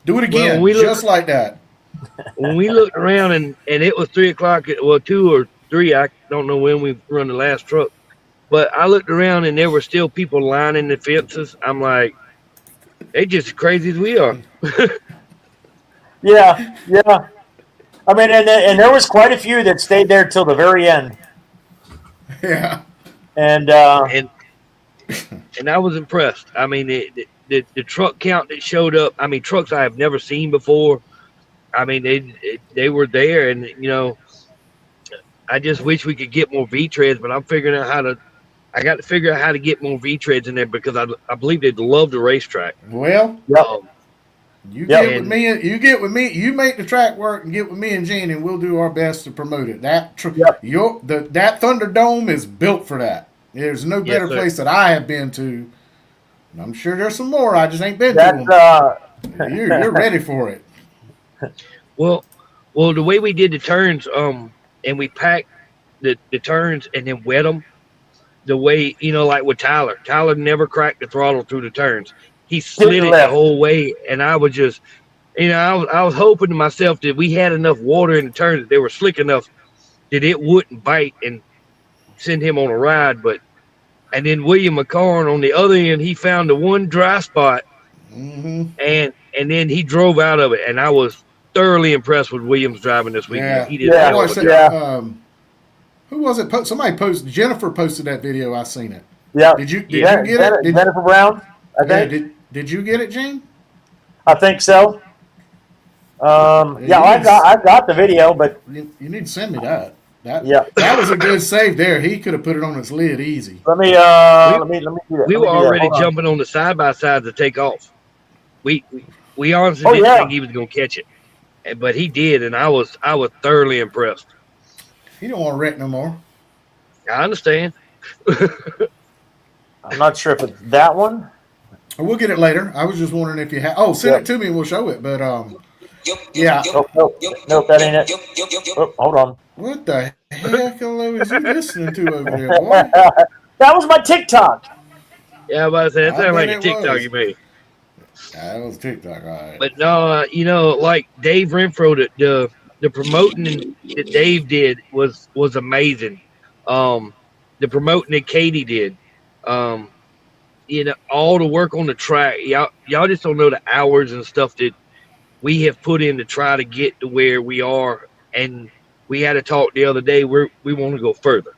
Speaker 3: Do it again, just like that.
Speaker 8: When we looked around and it was 3 o'clock, 2 or 3, I don't know when we run the last truck, but I looked around and there were still people lining the fences. I'm like, they just as crazy as we are.
Speaker 4: Yeah. I mean, and there was quite a few that stayed there till the very end.
Speaker 3: Yeah.
Speaker 4: And
Speaker 8: I was impressed. I mean, the truck count that showed up, I mean, trucks I have never seen before. I mean, they were there, and I just wish we could get more V-treads, but I'm figuring out I got to figure out how to get more V-treads in there because I believe they'd love the racetrack.
Speaker 3: Well, you get with me. You make the track work and get with me and Gene, and we'll do our best to promote it. That Thunderdome is built for that. There's no better place that I have been to. And I'm sure there's some more. I just ain't been to them. You're ready for it.
Speaker 8: Well, the way we did the turns, and we packed the turns and then wet them. The way, like with Tyler. Tyler never cracked the throttle through the turns. He slid it the whole way, and I was just, I was hoping to myself that we had enough water in the turns that they were slick enough that it wouldn't bite and send him on a ride. And then William McCarn on the other end, he found the one dry spot, and then he drove out of it, and I was thoroughly impressed with William's driving this weekend.
Speaker 3: Yeah.
Speaker 8: He did.
Speaker 3: Who was it? Somebody posted. Jennifer posted that video. I seen it.
Speaker 4: Yeah.
Speaker 3: Did you get it?
Speaker 4: Jennifer Brown? I think.
Speaker 3: Did you get it, Gene?
Speaker 4: I think so. I got the video, but
Speaker 3: you need to send me that. That was a good save there. He could have put it on his lid easy.
Speaker 4: Let me do that.
Speaker 8: We were already jumping on the side by side to take off. We honestly didn't think he was going to catch it, but he did, and I was thoroughly impressed.
Speaker 3: He don't want to wreck no more.
Speaker 8: I understand.
Speaker 4: I'm not sure if it's that one.
Speaker 3: We'll get it later. I was just wondering if you had. Oh, send it to me and we'll show it. But yeah.
Speaker 4: Nope, that ain't it. Oh, hold on.
Speaker 3: What the heck is you listening to over there, boy?
Speaker 4: That was my TikTok.
Speaker 8: Yeah, but that sounded like a TikTok you made.
Speaker 3: That was TikTok, all right.
Speaker 8: But no, like Dave Renfro, the promoting that Dave did was amazing. The promoting that Katie did, all the work on the track. Y'all just don't know the hours and stuff that we have put in to try to get to where we are. And we had a talk the other day where we want to go further.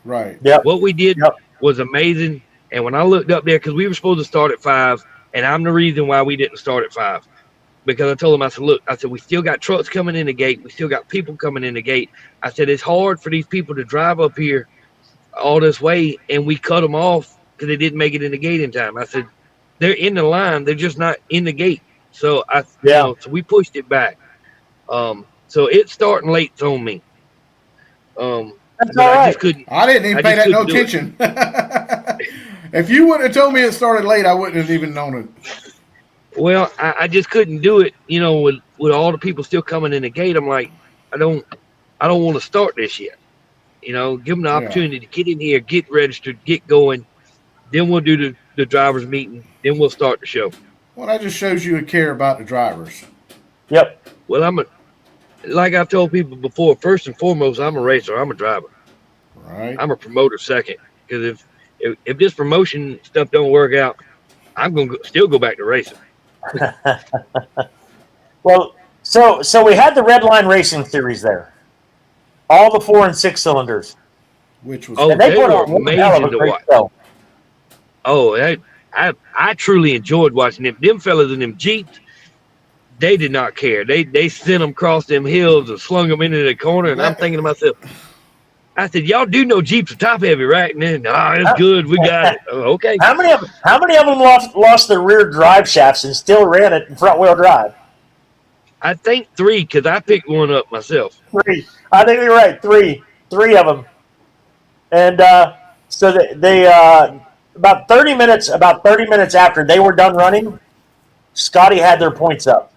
Speaker 3: Right.
Speaker 4: Yeah.
Speaker 8: What we did was amazing. And when I looked up there, because we were supposed to start at 5, and I'm the reason why we didn't start at 5. Because I told him, I said, we still got trucks coming in the gate. We still got people coming in the gate. I said, it's hard for these people to drive up here all this way, and we cut them off because they didn't make it in the gate in time. I said, they're in the line. They're just not in the gate. So so we pushed it back. So it's starting late on me.
Speaker 4: That's all right.
Speaker 3: I didn't even pay that no attention. If you wouldn't have told me it started late, I wouldn't have even known it.
Speaker 8: Well, I just couldn't do it, with all the people still coming in the gate. I'm like, I don't want to start this yet. Give them the opportunity to get in here, get registered, get going. Then we'll do the drivers meeting. Then we'll start the show.
Speaker 3: Well, that just shows you a care about the drivers.
Speaker 4: Yep.
Speaker 8: Well, like I've told people before, first and foremost, I'm a racer. I'm a driver.
Speaker 3: Right.
Speaker 8: I'm a promoter second. Because if this promotion stuff don't work out, I'm going to still go back to racing.
Speaker 4: Well, So we had the Red Line Racing Series there. All the 4 and 6 cylinders.
Speaker 3: which was
Speaker 4: And they
Speaker 8: they
Speaker 4: put
Speaker 8: were
Speaker 4: on one hell of a
Speaker 8: amazing to
Speaker 4: great
Speaker 8: watch.
Speaker 4: show.
Speaker 8: Oh, I truly enjoyed watching them. Them fellas in them Jeeps, they did not care. They sent them across them hills and slung them into the corner. And I'm thinking to myself, I said, y'all do know Jeeps are top heavy, right? And then, it's good. We got it. Oh, okay.
Speaker 4: How many of them lost their rear drive shafts and still ran it in front wheel drive?
Speaker 8: I think 3, because I picked one up myself.
Speaker 4: 3. I think you're right. 3 of them. And so they about 30 minutes after they were done running, Scotty had their points up.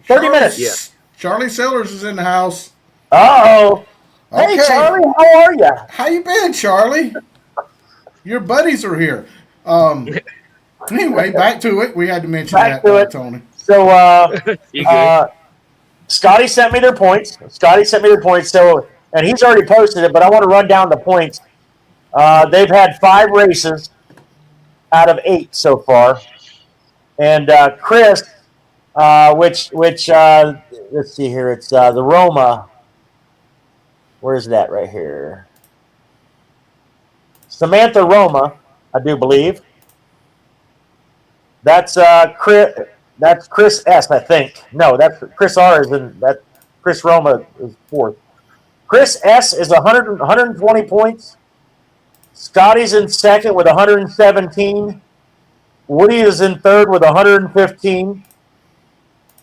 Speaker 4: 30 minutes.
Speaker 8: Yeah.
Speaker 3: Charlie Sellers is in the house.
Speaker 4: Uh-oh. Hey,
Speaker 3: Okay.
Speaker 4: Charlie, how are you?
Speaker 3: How you been, Charlie? Your buddies are here. Anyway, back to it. We had to mention
Speaker 4: Back
Speaker 3: that,
Speaker 4: to it.
Speaker 3: Tony.
Speaker 4: So
Speaker 8: You good?
Speaker 4: Scotty sent me their points. So, and he's already posted it, but I want to run down the points. They've had 5 races out of 8 so far, and Chris, which let's see here, it's the Roma. Where's that right here? Samantha Roma, I do believe. That's Chris. That's Chris S. I think. No, that's Chris R. Is in that. Chris Roma is 4th. Chris S. is 120 points. Scotty's in 2nd with 117. Woody is in 3rd with 115.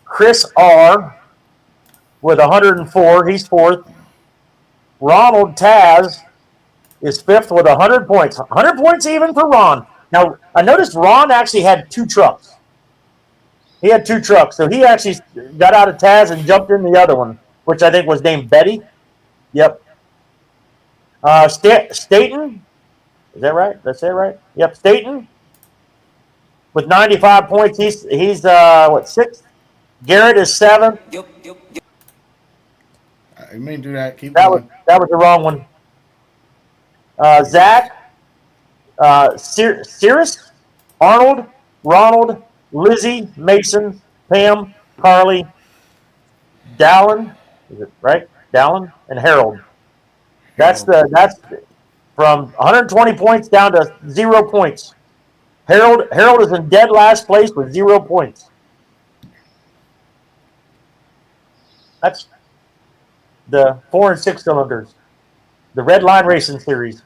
Speaker 4: Chris R. with 104. He's 4th. Ronald Taz is 5th with 100 points. 100 points even for Ron. Now, I noticed Ron actually had 2 trucks. He had 2 trucks. So he actually got out of Taz and jumped in the other one, which I think was named Betty. Yep. Staten. Is that right? That's it, right? Yep. Staten with 95 points. He's what, 6th? Garrett is 7th.
Speaker 3: I mean, do that. Keep
Speaker 4: That
Speaker 3: going.
Speaker 4: was the wrong one. Zach, Cirrus, Arnold, Ronald, Lizzie, Mason, Pam, Carly, Dallin, is it right? Dallin and Harold. That's from 120 points down to 0 points. Harold is in dead last place with 0 points. That's the 4 and 6 cylinders, the Red Line Racing Series.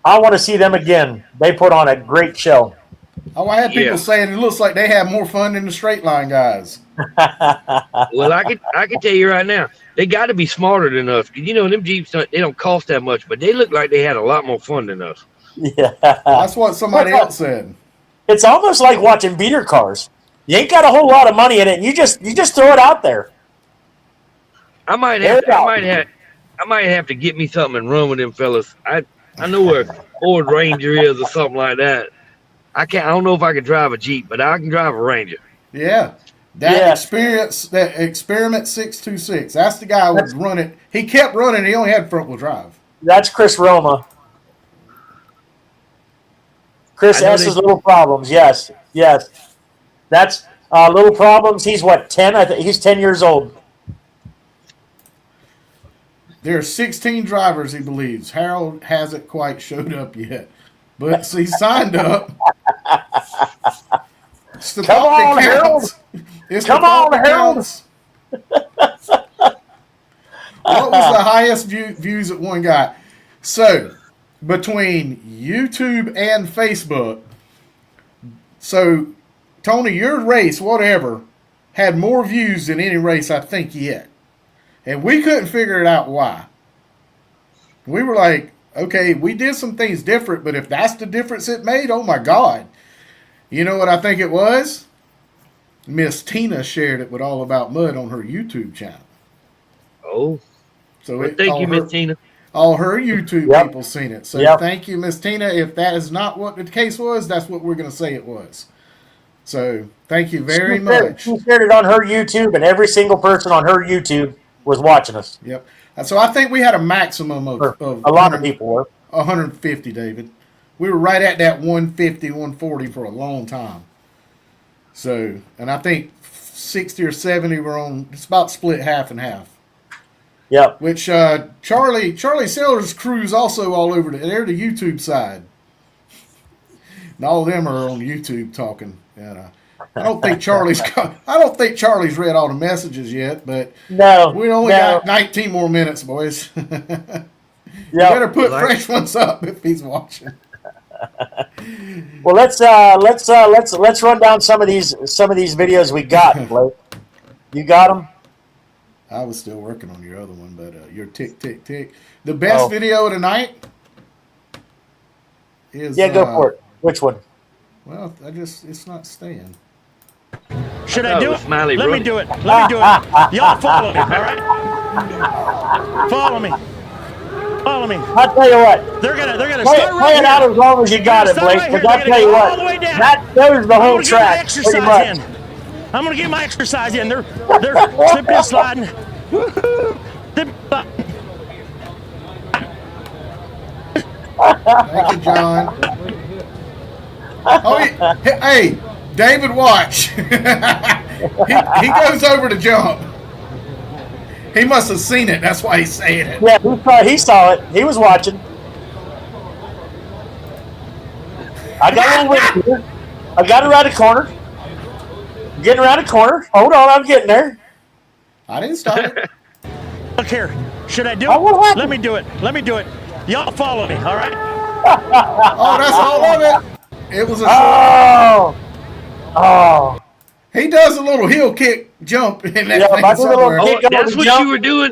Speaker 4: I want to see them again. They put on a great show.
Speaker 3: Oh, I had people saying it looks like they have more fun than the straight line guys.
Speaker 8: Well, I can tell you right now, they got to be smarter than us. You know, them Jeeps, they don't cost that much, but they look like they had a lot more fun than us.
Speaker 4: Yeah,
Speaker 3: that's what somebody else said.
Speaker 4: It's almost like watching beater cars. You ain't got a whole lot of money in it. And you just throw it out there.
Speaker 8: I might have to get me something and run with them fellas. I know where Ford Ranger is or something like that. I don't know if I can drive a Jeep, but I can drive a Ranger.
Speaker 3: Yeah. That Experiment 626. That's the guy who was running. He kept running. He only had front wheel drive.
Speaker 4: That's Chris Roma. Chris S.'s Little Problems. Yes. That's Little Problems. He's what, 10? I think he's 10 years old.
Speaker 3: There are 16 drivers, he believes. Harold hasn't quite showed up yet, but he signed up. It's the
Speaker 4: Come on, Harold.
Speaker 3: Come on, Harold. What was the highest views that one got? So, between YouTube and Facebook, so, Tony, your race, whatever, had more views than any race I think yet. And we couldn't figure it out why. We were like, okay, we did some things different, but if that's the difference it made, oh my God. You know what I think it was? Miss Tina shared it with All About Mud on her YouTube channel.
Speaker 8: Oh.
Speaker 3: So
Speaker 8: thank you, Miss Tina.
Speaker 3: All her YouTube people seen it. So thank you, Miss Tina. If that is not what the case was, that's what we're going to say it was. So thank you very much.
Speaker 4: She shared it on her YouTube, and every single person on her YouTube was watching us.
Speaker 3: Yep. So I think we had a maximum of
Speaker 4: a lot of people were
Speaker 3: 150, David. We were right at that 150, 140 for a long time. So, and I think 60 or 70 were on. It's about split half and half.
Speaker 4: Yep.
Speaker 3: Which Charlie Sellers' crew's also all over. They're the YouTube side. And all of them are on YouTube talking. And I don't think Charlie's read all the messages yet, but
Speaker 4: No,
Speaker 3: we only got 19 more minutes, boys. You better put fresh ones up if he's watching.
Speaker 4: Well, let's run down some of these videos we got, Blake. You got them?
Speaker 3: I was still working on your other one, but your tick, tick, tick. The best video of the night is...
Speaker 4: go for it. Which one?
Speaker 3: Well, it's not staying.
Speaker 6: Should I do it?
Speaker 8: Smiley
Speaker 6: Let me
Speaker 8: running.
Speaker 6: do it. Let me do it. Y'all follow me, all right? Follow me. Follow me.
Speaker 4: I'll tell you what.
Speaker 6: They're gonna
Speaker 4: Play
Speaker 6: start right
Speaker 4: it
Speaker 6: here.
Speaker 4: out as long as you got it,
Speaker 6: Start
Speaker 4: Blake.
Speaker 6: right here.
Speaker 4: Because I'll
Speaker 6: They're
Speaker 4: tell you
Speaker 6: gonna go
Speaker 4: what.
Speaker 6: all the way down.
Speaker 4: That shows the whole
Speaker 6: I'm gonna get my
Speaker 4: track, pretty
Speaker 6: exercise
Speaker 4: much.
Speaker 6: in. I'm gonna get my exercise in. They're slipping and sliding.
Speaker 3: Thank you, John. Oh, hey, David, watch. he goes over to jump. He must have seen it. That's why he's saying it.
Speaker 4: Yeah, he saw it. He was watching. I got a little bit here. I got around the corner. Getting around the corner. Hold on, I'm getting there.
Speaker 3: I didn't stop it.
Speaker 6: Look here. Should I do
Speaker 4: Oh, what
Speaker 6: it?
Speaker 4: happened?
Speaker 6: Let me do it. Let me do it. Y'all follow me, all right?
Speaker 3: Oh, that's all of it. It was a
Speaker 4: Oh. Oh.
Speaker 3: He does a little heel kick jump in that
Speaker 4: Yeah,
Speaker 3: thing
Speaker 4: my little
Speaker 3: somewhere.
Speaker 4: kick-
Speaker 8: Oh, that's what you were doing?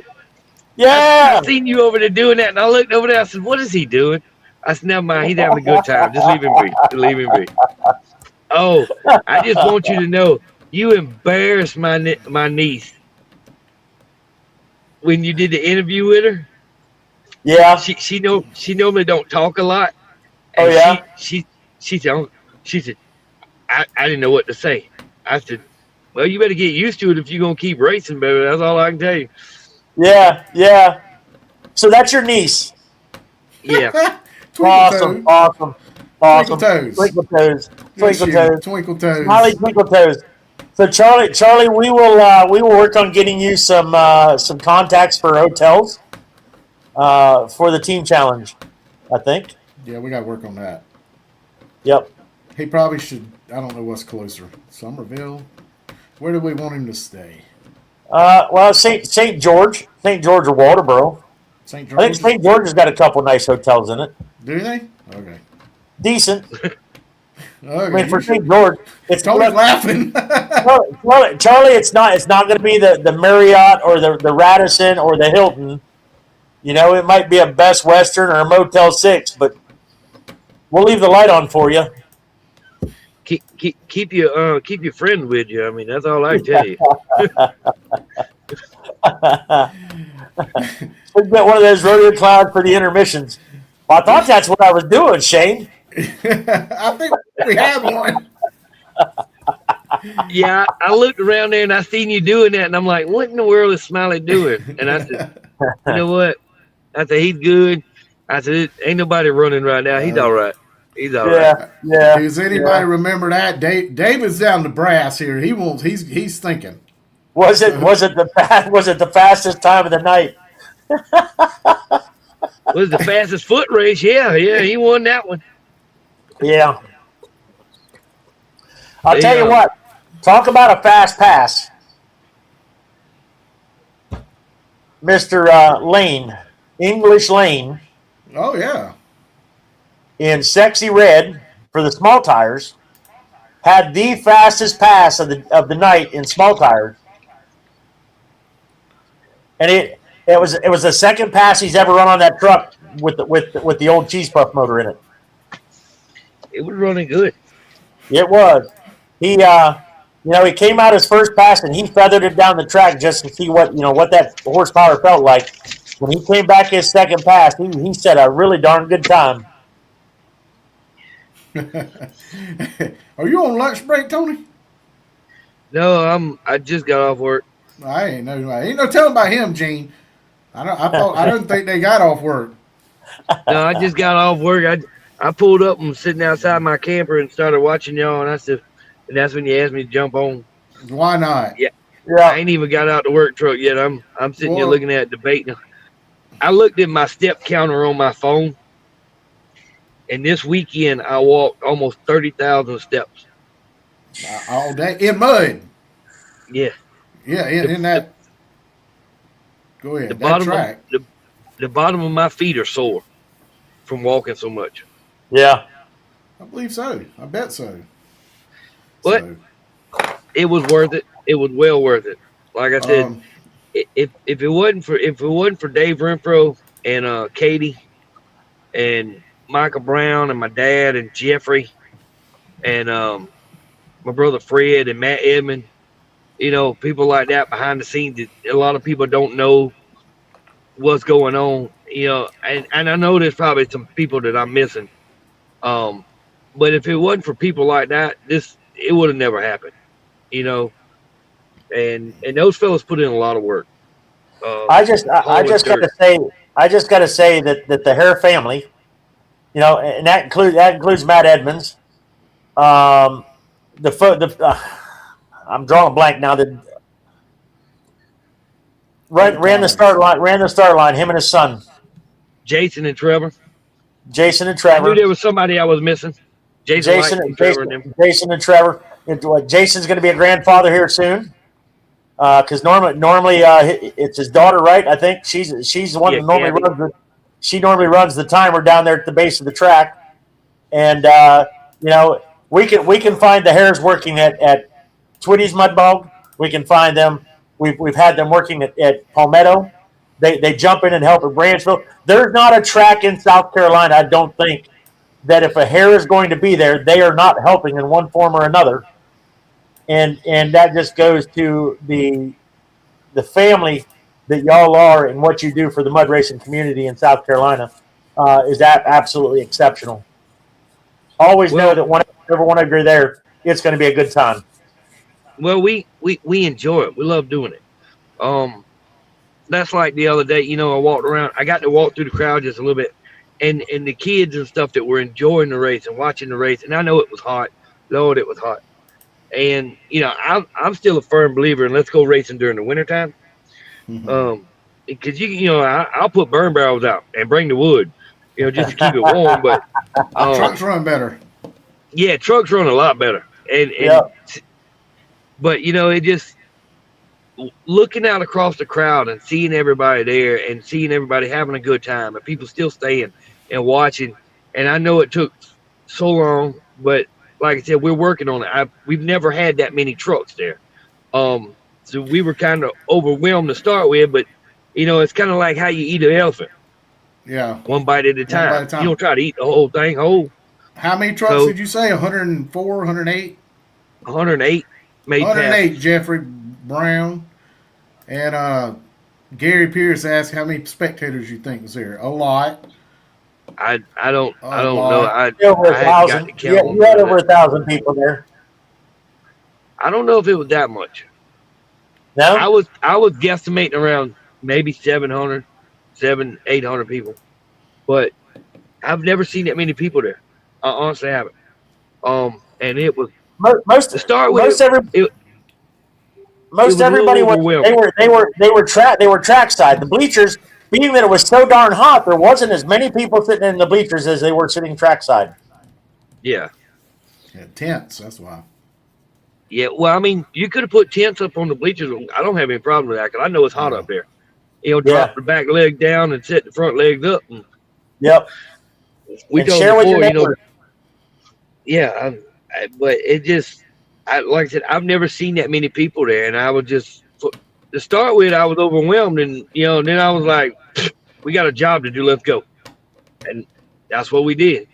Speaker 4: Yeah.
Speaker 8: I seen you over there doing that, and I looked over there. I said, "What is he doing?" I said, "Never mind. He's having a good time. Just leave him be. Just leave him be." Oh, I just want you to know, you embarrassed my niece when you did the interview with her.
Speaker 4: Yeah.
Speaker 8: She normally don't talk a lot.
Speaker 4: Oh,
Speaker 8: And
Speaker 4: yeah?
Speaker 8: She said, I didn't know what to say. I said, well, you better get used to it if you're gonna keep racing, baby. That's all I can tell you.
Speaker 4: Yeah. Yeah. So that's your niece.
Speaker 8: Yeah.
Speaker 3: Twinkle
Speaker 4: Awesome.
Speaker 3: Twinkle toes.
Speaker 4: Twinkle toes.
Speaker 3: Bless
Speaker 4: Twinkle
Speaker 3: you.
Speaker 4: toes.
Speaker 3: Twinkle toes.
Speaker 4: Smiley twinkle toes. So Charlie, we will work on getting you some contacts for hotels for the team challenge. I think.
Speaker 3: Yeah, we got to work on that.
Speaker 4: Yep.
Speaker 3: He probably should. I don't know what's closer. Somerville. Where do we want him to stay?
Speaker 4: Well, St. George or Waldeboro.
Speaker 3: St.
Speaker 4: I think
Speaker 3: George.
Speaker 4: St. George has got a couple nice hotels in it.
Speaker 3: Do they? Okay.
Speaker 4: Decent.
Speaker 3: Okay.
Speaker 4: I mean, for St. George, it's
Speaker 3: Tony's laughing.
Speaker 4: Charlie, it's not going to be the Marriott or the Radisson or the Hilton. You know, it might be a Best Western or a Motel 6, but we'll leave the light on for you.
Speaker 8: Keep your friend with you. I mean, that's all I can tell you.
Speaker 4: We'll get one of those rodeo clouds for the intermissions. Well, I thought that's what I was doing, Shane.
Speaker 3: I think we have one.
Speaker 8: Yeah, I looked around there and I seen you doing that, and I'm like, what in the world is Smiley doing? And I said, you know what? I said, he's good. I said, ain't nobody running right now. He's all right. He's all right.
Speaker 4: Yeah.
Speaker 3: Does anybody remember that? David's down to brass here. He won't. He's thinking.
Speaker 4: Was it the fastest time of the night?
Speaker 8: Was the fastest foot race? Yeah, he won that one.
Speaker 4: Yeah. I'll tell you what. Talk about a fast pass. Mr. Lane, English Lane,
Speaker 3: Oh yeah.
Speaker 4: in sexy red for the small tires, had the fastest pass of the night in small tires, and it was the second pass he's ever run on that truck with the old cheese puff motor in it.
Speaker 8: It was running good.
Speaker 4: It was. He he came out his first pass and he feathered it down the track just to see what that horsepower felt like. When he came back his second pass, he said a really darn good time.
Speaker 3: Are you on lunch break, Tony?
Speaker 8: No, I just got off work.
Speaker 3: Ain't no telling about him, Gene. I don't think they got off work.
Speaker 8: No, I just got off work. I pulled up and was sitting outside my camper and started watching y'all, and that's when you asked me to jump on.
Speaker 3: Why not?
Speaker 8: Yeah. I
Speaker 4: Yeah.
Speaker 8: ain't even got out the work truck yet. I'm sitting here
Speaker 3: Well-
Speaker 8: looking at it, debating. I looked at my step counter on my phone, and this weekend I walked almost 30,000 steps.
Speaker 3: All day in mud.
Speaker 8: Yeah.
Speaker 3: Yeah, in that. Go
Speaker 8: The
Speaker 3: ahead. That
Speaker 8: bottom of
Speaker 3: track.
Speaker 8: the bottom of my feet are sore from walking so much.
Speaker 4: Yeah.
Speaker 3: I believe so. I bet so.
Speaker 8: But
Speaker 3: So,
Speaker 8: it was worth it. It was well worth it. Like I said,
Speaker 3: um,
Speaker 8: if it wasn't for Dave Renfro and Katie and Michael Brown and my dad and Jeffrey and my brother Fred and Matt Edmond, people like that behind the scenes that a lot of people don't know what's going on. And I know there's probably some people that I'm missing. But if it wasn't for people like that, it would have never happened. And those fellas put in a lot of work.
Speaker 4: I just gotta say that the Hare family, and that includes Matt Edmonds. I'm drawing a blank now. That ran the start line. Him and his son,
Speaker 8: Jason and Trevor.
Speaker 4: Jason and
Speaker 8: I
Speaker 4: Trevor.
Speaker 8: knew there was somebody I was missing. Jason and Trevor and them.
Speaker 4: Jason and Trevor. Jason's going to be a grandfather here soon. Because normally it's his daughter, right? I think she's the one that normally runs she normally runs the timer down there at the base of the track, and we can find the Hares working at Twitty's Mud Bog. We can find them. We've had them working at Palmetto. They jump in and help at Branchville. There's not a track in South Carolina, I don't think, that if a Hare is going to be there, they are not helping in one form or another. And that just goes to the family that y'all are and what you do for the mud racing community in South Carolina is absolutely exceptional. Always know that whenever one of you are there, it's going to be a good time.
Speaker 8: Well, we enjoy it. We love doing it. That's like the other day, I walked around. I got to walk through the crowd just a little bit, and the kids and stuff that were enjoying the race and watching the race. And I know it was hot. Lord, it was hot. And I'm still a firm believer in let's go racing during the wintertime. Because I'll put burn barrels out and bring the wood, just to keep it warm. But
Speaker 3: trucks run better.
Speaker 8: Yeah, trucks run a lot better. But it just looking out across the crowd and seeing everybody there and seeing everybody having a good time and people still staying and watching. And I know it took so long, but like I said, we're working on it. We've never had that many trucks there. So we were kind of overwhelmed to start with, but it's kind of like how you eat an elephant.
Speaker 3: Yeah.
Speaker 8: One bite at a time. You don't try to eat the whole thing whole.
Speaker 3: How many trucks did you say? 104, 108?
Speaker 8: 108 made
Speaker 3: 108,
Speaker 8: passes.
Speaker 3: Jeffrey Brown. And Gary Pierce asked how many spectators you think was there. A lot.
Speaker 8: I don't know. I
Speaker 4: over
Speaker 8: hadn't got to count.
Speaker 4: You had over 1,000 people there.
Speaker 8: I don't know if it was that much.
Speaker 4: No,
Speaker 8: I was guesstimating around maybe 800 people, but I've never seen that many people there. I honestly haven't. And it was
Speaker 4: most
Speaker 8: to start with.
Speaker 4: Most everybody was they were trackside. The bleachers, being that it was so darn hot, there wasn't as many people sitting in the bleachers as they were sitting trackside.
Speaker 8: Yeah.
Speaker 3: Yeah, tents, that's why.
Speaker 8: Yeah, well, I mean, you could have put tents up on the bleachers. I don't have any problem with that because I know it's hot up there. Drop the back leg down and set the front legs up. And
Speaker 4: we
Speaker 8: told before, yeah, but it just, like I said, I've never seen that many people there, and I was just to start with, I was overwhelmed, and then I was like, we got a job to do. Let's go, and that's what we did.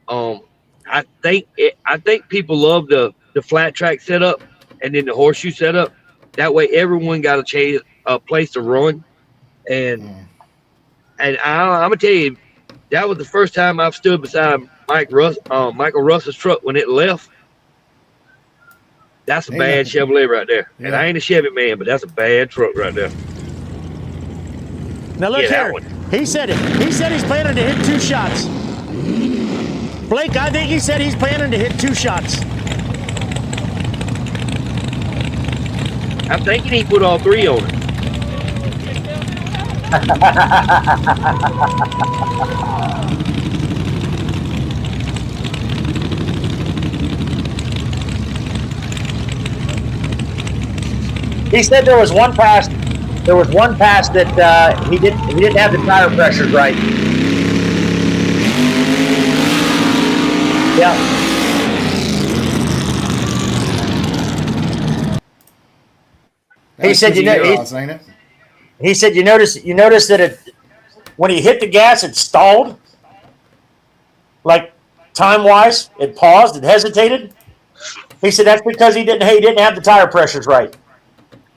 Speaker 8: I think people love the flat track setup and then the horseshoe setup. That way, everyone got a place to run, and I'm gonna tell you, that was the first time I've stood beside Michael Russ's truck when it left. That's a bad Chevrolet right there. Yeah. And I ain't a Chevy man, but that's a bad truck right there.
Speaker 6: Now look here. He said he's planning to hit 2 shots. Blake, I think he said he's planning to hit 2 shots.
Speaker 8: I'm thinking he put all 3 on it.
Speaker 4: He said there was one pass. There was one pass that he didn't have the tire pressures right. Yeah. He said, you know, he said you notice that it when he hit the gas, it stalled. Like time wise, it paused, it hesitated. He said that's because he didn't have the tire pressures right.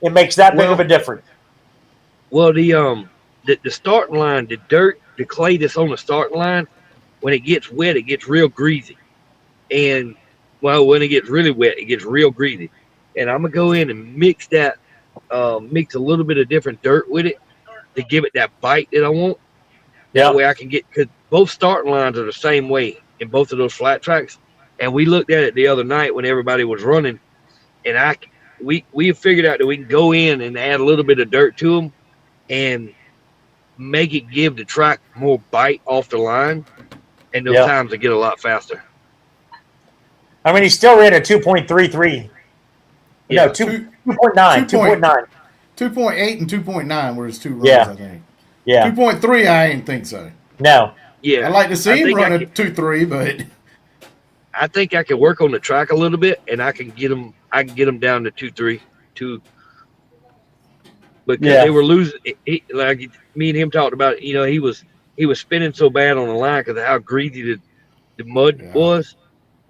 Speaker 4: It makes that big of a difference.
Speaker 8: Well, the starting line, the dirt, the clay that's on the starting line, when it gets wet, it gets real greasy. And well, when it gets really wet, it gets real greasy. And I'm gonna go in and mix that, mix a little bit of different dirt with it to give it that bite that I want. That way I can get, because both starting lines are the same way in both of those flat tracks. And we looked at it the other night when everybody was running, and we have figured out that we can go in and add a little bit of dirt to them and make it give the track more bite off the line, and those times will get a lot faster.
Speaker 4: I mean, he still ran a 2.33.
Speaker 8: Yeah.
Speaker 4: No, 2.9. 2.9.
Speaker 3: 2.8 and 2.9 were his 2 runs, I think.
Speaker 4: Yeah.
Speaker 3: 2.3, I ain't think so.
Speaker 4: No.
Speaker 8: Yeah.
Speaker 3: I'd like to see him run a 2.3, but
Speaker 8: I think I can work on the track a little bit, and I can get them down to 2.3, 2. Because they were losing. Like me and him talked about it, you know, he was spinning so bad on the line because of how greasy the mud was,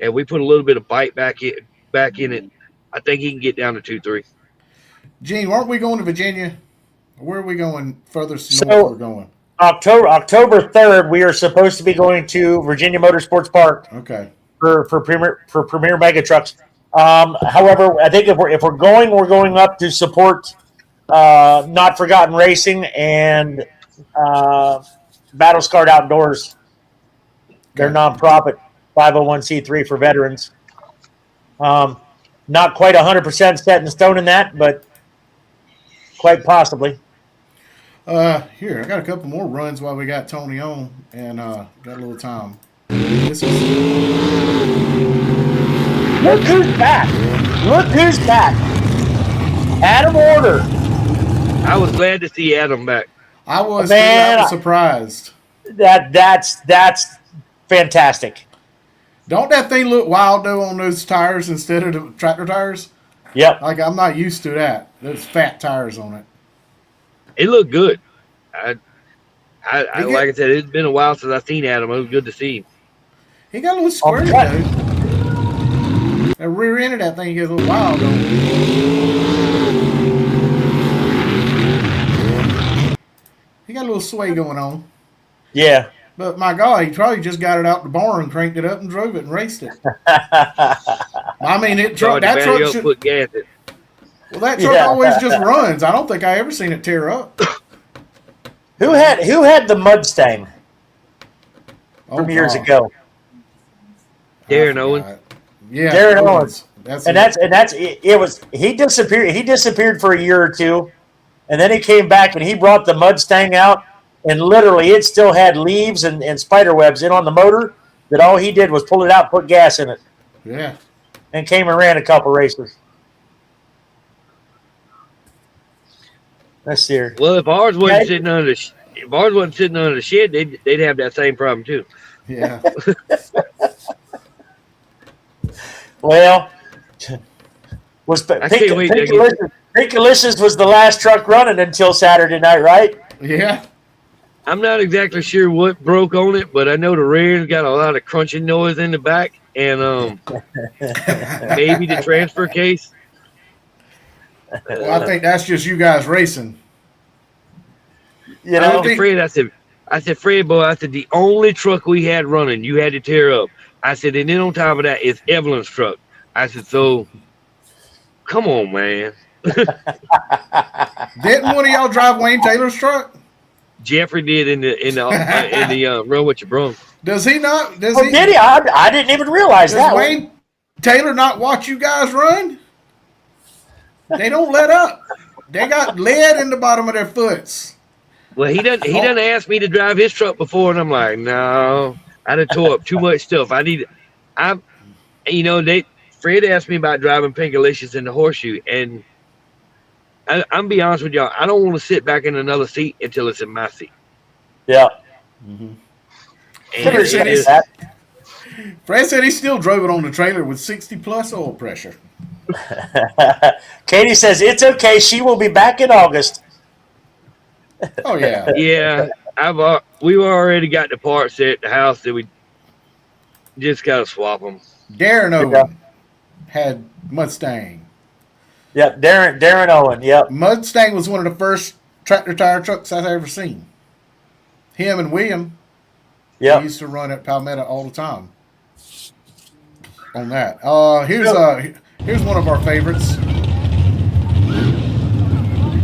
Speaker 8: and we put a little bit of bite back in it. I think he can get down to 2.3.
Speaker 3: Gene, aren't we going to Virginia? Where are we going? Furthest north we're going.
Speaker 4: October 3rd, we are supposed to be going to Virginia Motorsports Park.
Speaker 3: Okay.
Speaker 4: For Premier Mega Trucks. However, I think if we're going up to support Not Forgotten Racing and Battle Scarred Outdoors. Their nonprofit 501c3 for veterans. Not quite 100% set in stone in that, but quite possibly.
Speaker 3: Here, I got a couple more runs while we got Tony on, and got a little time. This is...
Speaker 4: Look who's back! Look who's back! Adam Order.
Speaker 8: I was glad to see Adam back.
Speaker 3: I was.
Speaker 4: Man,
Speaker 3: I was surprised.
Speaker 4: That's fantastic.
Speaker 3: Don't that thing look wild though on those tires instead of the tractor tires?
Speaker 4: Yep.
Speaker 3: Like I'm not used to that. There's fat tires on it.
Speaker 8: It looked good. Like I said, it's been a while since I've seen Adam. It was good to see him.
Speaker 3: He got a little squirty though. The rear end of that thing gets a little wild though. He got a little sway going on.
Speaker 4: Yeah.
Speaker 3: But my God, he probably just got it out the barn, cranked it up, and drove it and raced it. I mean, that truck should.
Speaker 8: Put gas in.
Speaker 3: Well, that truck always just runs. I don't think I ever seen it tear up.
Speaker 4: Who had the Mustang from years ago?
Speaker 8: Darren Owens.
Speaker 3: Yeah,
Speaker 4: Darren Owens. He disappeared. He disappeared for a year or two, and then he came back and he brought the Mustang out, and literally it still had leaves and spider webs in on the motor. That all he did was pull it out, put gas in it.
Speaker 3: Yeah.
Speaker 4: And came and ran a couple races. Let's see here.
Speaker 8: Well, if ours wasn't sitting under the shed, they'd have that same problem too.
Speaker 3: Yeah.
Speaker 4: Well, Pink Ulysses was the last truck running until Saturday night, right?
Speaker 3: Yeah.
Speaker 8: I'm not exactly sure what broke on it, but I know the rear's got a lot of crunching noise in the back, and maybe the transfer case.
Speaker 3: Well, I think that's just you guys racing.
Speaker 4: You know,
Speaker 8: I said, Fred, boy, I said, the only truck we had running, you had to tear up. I said, and then on top of that, it's Evelyn's truck. I said, so, come on, man.
Speaker 3: Didn't one of y'all drive Wayne Taylor's truck?
Speaker 8: Jeffrey did in the Run With Your Brum.
Speaker 3: Does he not?
Speaker 4: Did he? I didn't even realize that.
Speaker 3: Does Wayne Taylor not watch you guys run? They don't let up. They got lead in the bottom of their foots.
Speaker 8: Well, he doesn't ask me to drive his truck before, and I'm like, no, I done tore up too much stuff. Fred asked me about driving Pinkalicious in the Horseshoe, and I'm be honest with y'all, I don't want to sit back in another seat until it's in my seat.
Speaker 4: Yeah.
Speaker 3: Mm-hmm.
Speaker 8: And
Speaker 3: Fred said he still drove it on the trailer with 60 plus oil pressure.
Speaker 4: Katie says it's okay. She will be back in August.
Speaker 3: Oh yeah.
Speaker 8: Yeah, we've already got the parts at the house that we just gotta swap them.
Speaker 3: Darren Owen had Mustang.
Speaker 4: Yep, Darren Owen. Yep.
Speaker 3: Mustang was one of the first tractor tire trucks I've ever seen. Him and William.
Speaker 4: Yeah.
Speaker 3: He used to run at Palmetto all the time. On that. Here's one of our favorites.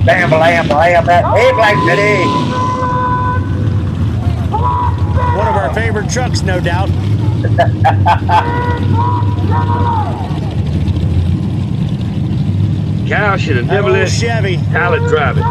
Speaker 4: Bam, blam, blam, bam. Hey, Black City.
Speaker 6: One of our favorite trucks, no doubt.
Speaker 8: Cal should have never let
Speaker 6: Chevy.
Speaker 8: Tyler drive it.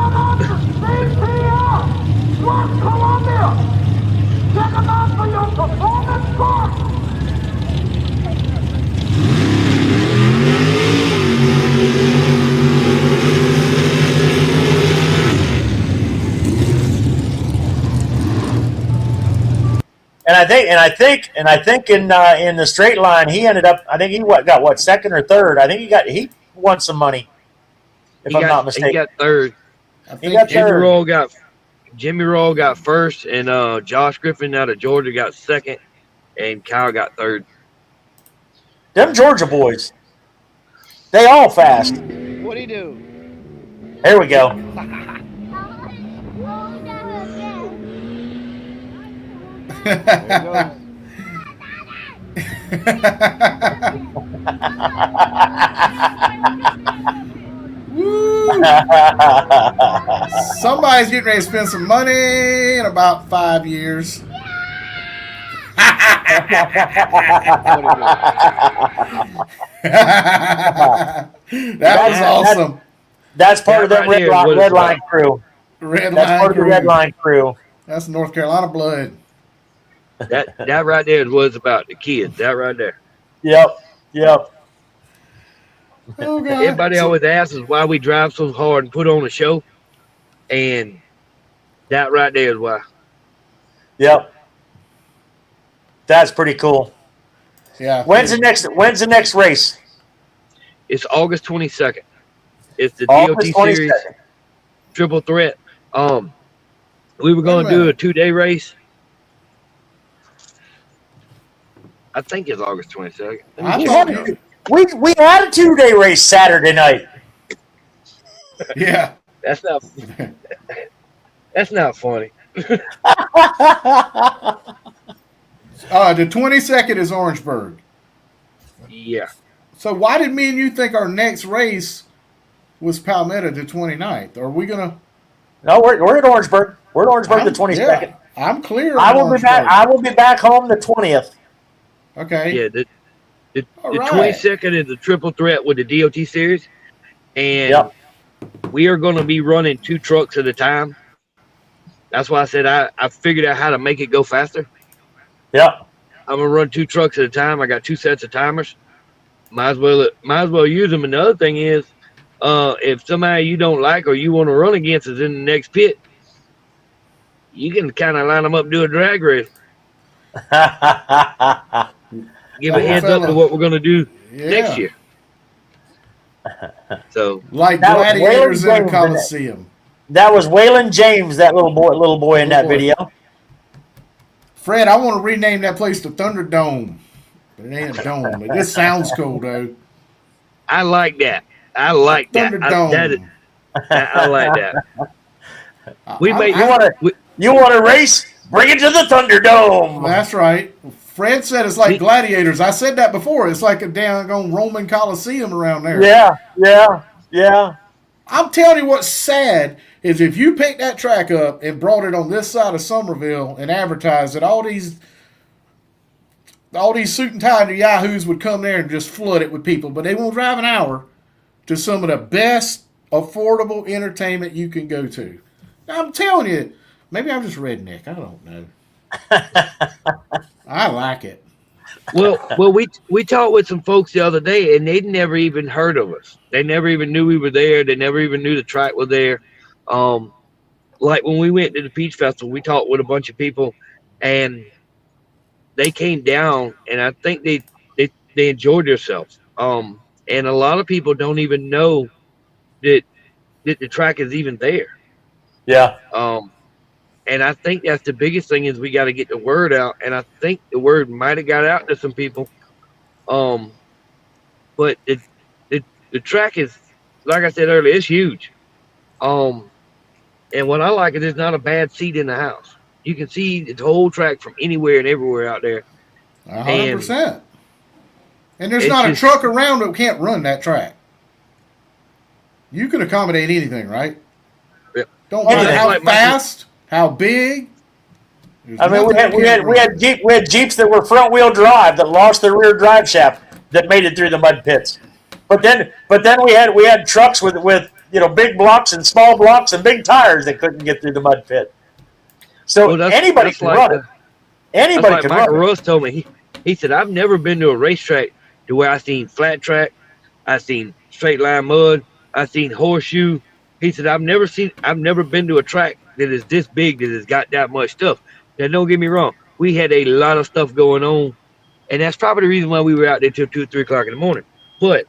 Speaker 4: And I think in the straight line he ended up. I think he got second or third. I think he won some money. If I'm not mistaken,
Speaker 8: He got third.
Speaker 4: He got third.
Speaker 8: Jimmy Roll got first, and Josh Griffin out of Georgia got second, and Kyle got third.
Speaker 4: Them Georgia boys, they all fast.
Speaker 9: What'd he do?
Speaker 4: Here we go.
Speaker 3: Woo! Somebody's getting ready to spend some money in about 5 years. That was awesome.
Speaker 4: That's part of the red line crew. That's part of the red line crew.
Speaker 3: That's North Carolina blood.
Speaker 8: That right there was about the kids. That right there.
Speaker 4: Yep.
Speaker 3: Oh, God.
Speaker 8: Everybody always asks us why we drive so hard and put on a show, and that right there is why.
Speaker 4: Yep. That's pretty cool.
Speaker 3: Yeah.
Speaker 4: When's the next race?
Speaker 8: It's August 22nd. It's the
Speaker 4: August
Speaker 8: DOT
Speaker 4: 22nd.
Speaker 8: Series Triple Threat. We were going to do a 2-day race. I think it's August 22nd.
Speaker 4: We had a 2-day race Saturday night.
Speaker 3: Yeah.
Speaker 8: That's not funny.
Speaker 3: The 22nd is Orangeburg.
Speaker 8: Yeah.
Speaker 3: So why did me and you think our next race was Palmetto the 29th? Are we going to...
Speaker 4: No, we're at Orangeburg. We're at Orangeburg the 22nd.
Speaker 3: Yeah, I'm clear.
Speaker 4: I will be back home the 20th.
Speaker 3: Okay.
Speaker 8: Yeah, the
Speaker 3: right.
Speaker 8: 22nd is the Triple Threat with the DOT Series. And we are going to be running 2 trucks at a time. That's why I said I figured out how to make it go faster.
Speaker 4: Yeah.
Speaker 8: I'm going to run 2 trucks at a time. I got 2 sets of timers. Might as well use them. And the other thing is, if somebody you don't like or you want to run against is in the next pit, you can kind of line them up and do a drag race. Give a heads up to what we're going to do next year. So,
Speaker 3: like gladiators in a Coliseum.
Speaker 4: That was Waylon James, that little boy in that video.
Speaker 3: Fred, I want to rename that place the Thunderdome. But it ain't a dome. It just sounds cool, though.
Speaker 8: I like that. I like that. I like that.
Speaker 4: You want to race? Bring it to the Thunderdome.
Speaker 3: That's right. Fred said it's like gladiators. I said that before. It's like a doggone Roman Coliseum around there.
Speaker 4: Yeah.
Speaker 3: I'm telling you what's sad is if you picked that track up and brought it on this side of Somerville and advertised it, all these suit and tie yahoos would come there and just flood it with people. But they won't drive an hour. to some of the best affordable entertainment you can go to. I'm telling you, maybe I'm just redneck. I don't know. I like it.
Speaker 8: Well, we talked with some folks the other day, and they'd never even heard of us. They never even knew we were there. They never even knew the track was there. Like when we went to the Peach Festival, we talked with a bunch of people, and they came down, and I think they enjoyed themselves. And a lot of people don't even know that the track is even there.
Speaker 4: Yeah.
Speaker 8: And I think that's the biggest thing is we got to get the word out. And I think the word might have got out to some people. But the track is, like I said earlier, it's huge. And what I like is it's not a bad seat in the house. You can see the whole track from anywhere and everywhere out there.
Speaker 3: 100%. And there's not a truck around that can't run that track. You can accommodate anything, right?
Speaker 8: Yeah.
Speaker 3: Don't matter how fast, how big.
Speaker 4: I mean, we had Jeeps that were front wheel drive that lost their rear drive shaft that made it through the mud pits. But then we had trucks with big blocks and small blocks and big tires that couldn't get through the mud pit. So anybody can run it. Anybody can run it.
Speaker 8: Michael Russ told me he said I've never been to a racetrack to where I seen flat track, I seen straight line mud, I seen horseshoe. He said I've never been to a track that is this big that has got that much stuff. Now don't get me wrong, we had a lot of stuff going on, and that's probably the reason why we were out there till 2 or 3 o'clock in the morning. But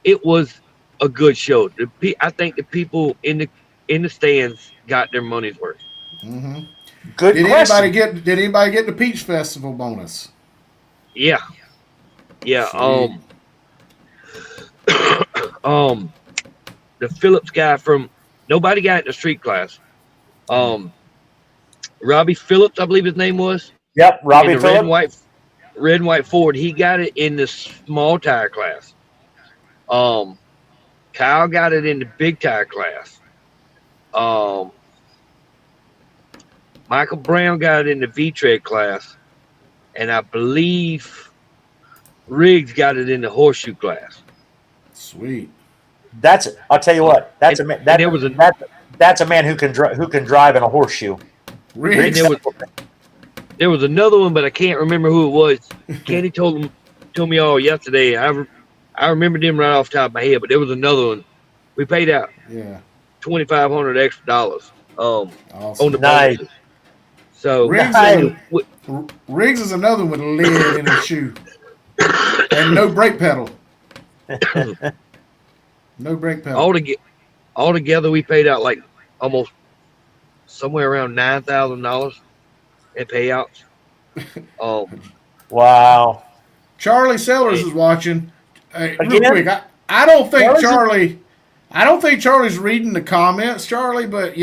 Speaker 8: it was a good show. I think the people in the stands got their money's worth.
Speaker 3: Mm-hmm.
Speaker 4: Good question.
Speaker 3: Did anybody get the Peach Festival bonus?
Speaker 8: Yeah.
Speaker 3: Sweet.
Speaker 8: The Phillips guy from nobody got in the street class. Robbie Phillips, I believe his name was.
Speaker 4: Yep, Robbie Phillips.
Speaker 8: Red and white Ford. He got it in the small tire class. Kyle got it in the big tire class. Michael Brown got it in the V-tread class, and I believe Riggs got it in the horseshoe class.
Speaker 3: Sweet.
Speaker 4: That's it. I'll tell you what. That's a man. That's a man who can drive in a horseshoe.
Speaker 3: Riggs.
Speaker 8: There was another one, but I can't remember who it was. Kenny told me all yesterday. I remember them right off the top of my head, but there was another one. We paid out $2,500 extra dollars on the bonuses. So
Speaker 3: Riggs is another with lead in his shoe and no brake pedal. No brake pedal.
Speaker 8: Altogether, we paid out like almost somewhere around $9,000 in payouts.
Speaker 4: Wow.
Speaker 3: Charlie Sellers is watching. Real quick, I don't think Charlie's reading the comments, Charlie, but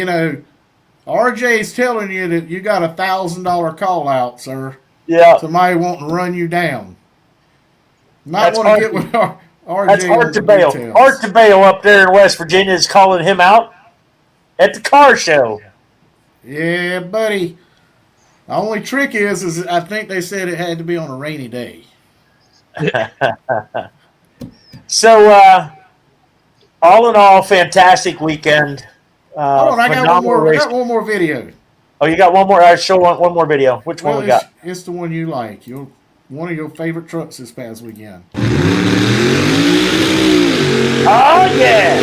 Speaker 3: RJ's telling you that you got $1,000 call out, sir.
Speaker 4: Yeah.
Speaker 3: Somebody wanting to run you down. Might want to get with RJ.
Speaker 4: That's hard to bail. Art to bail up there in West Virginia is calling him out at the car show.
Speaker 3: Yeah, buddy. The only trick is I think they said it had to be on a rainy day.
Speaker 4: So, all in all, fantastic weekend.
Speaker 3: Hold on, I got one more video.
Speaker 4: Oh, you got one more? I show one more video. Which one we got?
Speaker 3: It's the one you like. One of your favorite trucks this past weekend.
Speaker 4: Oh yeah,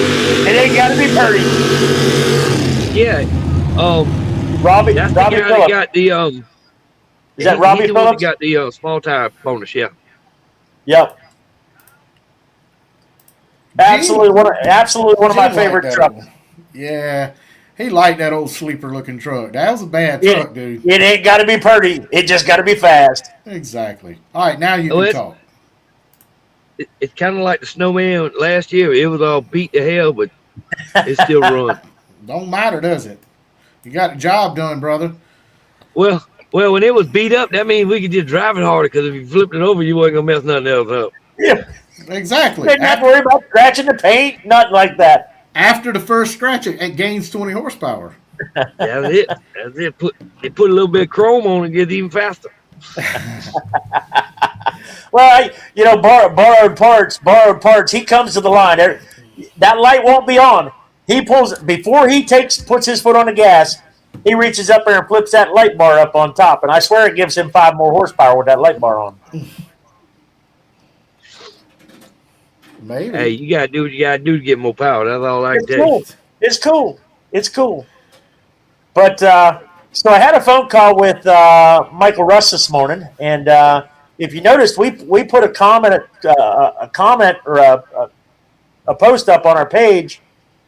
Speaker 4: it ain't got to be pretty.
Speaker 8: Yeah,
Speaker 4: Robbie
Speaker 8: that's the guy that got the
Speaker 4: Is that Robbie
Speaker 8: he's the
Speaker 4: Phillips?
Speaker 8: one that got the small tire bonus? Yeah.
Speaker 4: Yep. Absolutely one of my favorite trucks.
Speaker 3: Yeah, he liked that old sleeper-looking truck. That was a bad truck, dude.
Speaker 4: It ain't got to be pretty. It just got to be fast.
Speaker 3: Exactly. All right, now you can talk.
Speaker 8: It's kind of like the snowman last year. It was all beat to hell, but it still run.
Speaker 3: Don't matter, does it? You got the job done, brother.
Speaker 8: Well, when it was beat up, that means we could just drive it harder, because if you flipped it over, you wasn't going to mess nothing else up.
Speaker 4: Yeah.
Speaker 3: Exactly.
Speaker 4: Didn't have to worry about scratching the paint, nothing like that.
Speaker 3: After the first scratch, it gains 20 horsepower.
Speaker 8: That's it. They put a little bit of chrome on it, and get it even faster.
Speaker 4: Well, borrowed parts. He comes to the line. That light won't be on. He pulls before he puts his foot on the gas. He reaches up there and flips that light bar up on top, and I swear it gives him 5 more horsepower with that light bar on.
Speaker 3: Maybe.
Speaker 8: Hey, you gotta do what you gotta do to get more power. That's all I can tell you.
Speaker 4: It's cool. But so I had a phone call with Michael Russ this morning, and if you noticed, we put a comment or a post up on our page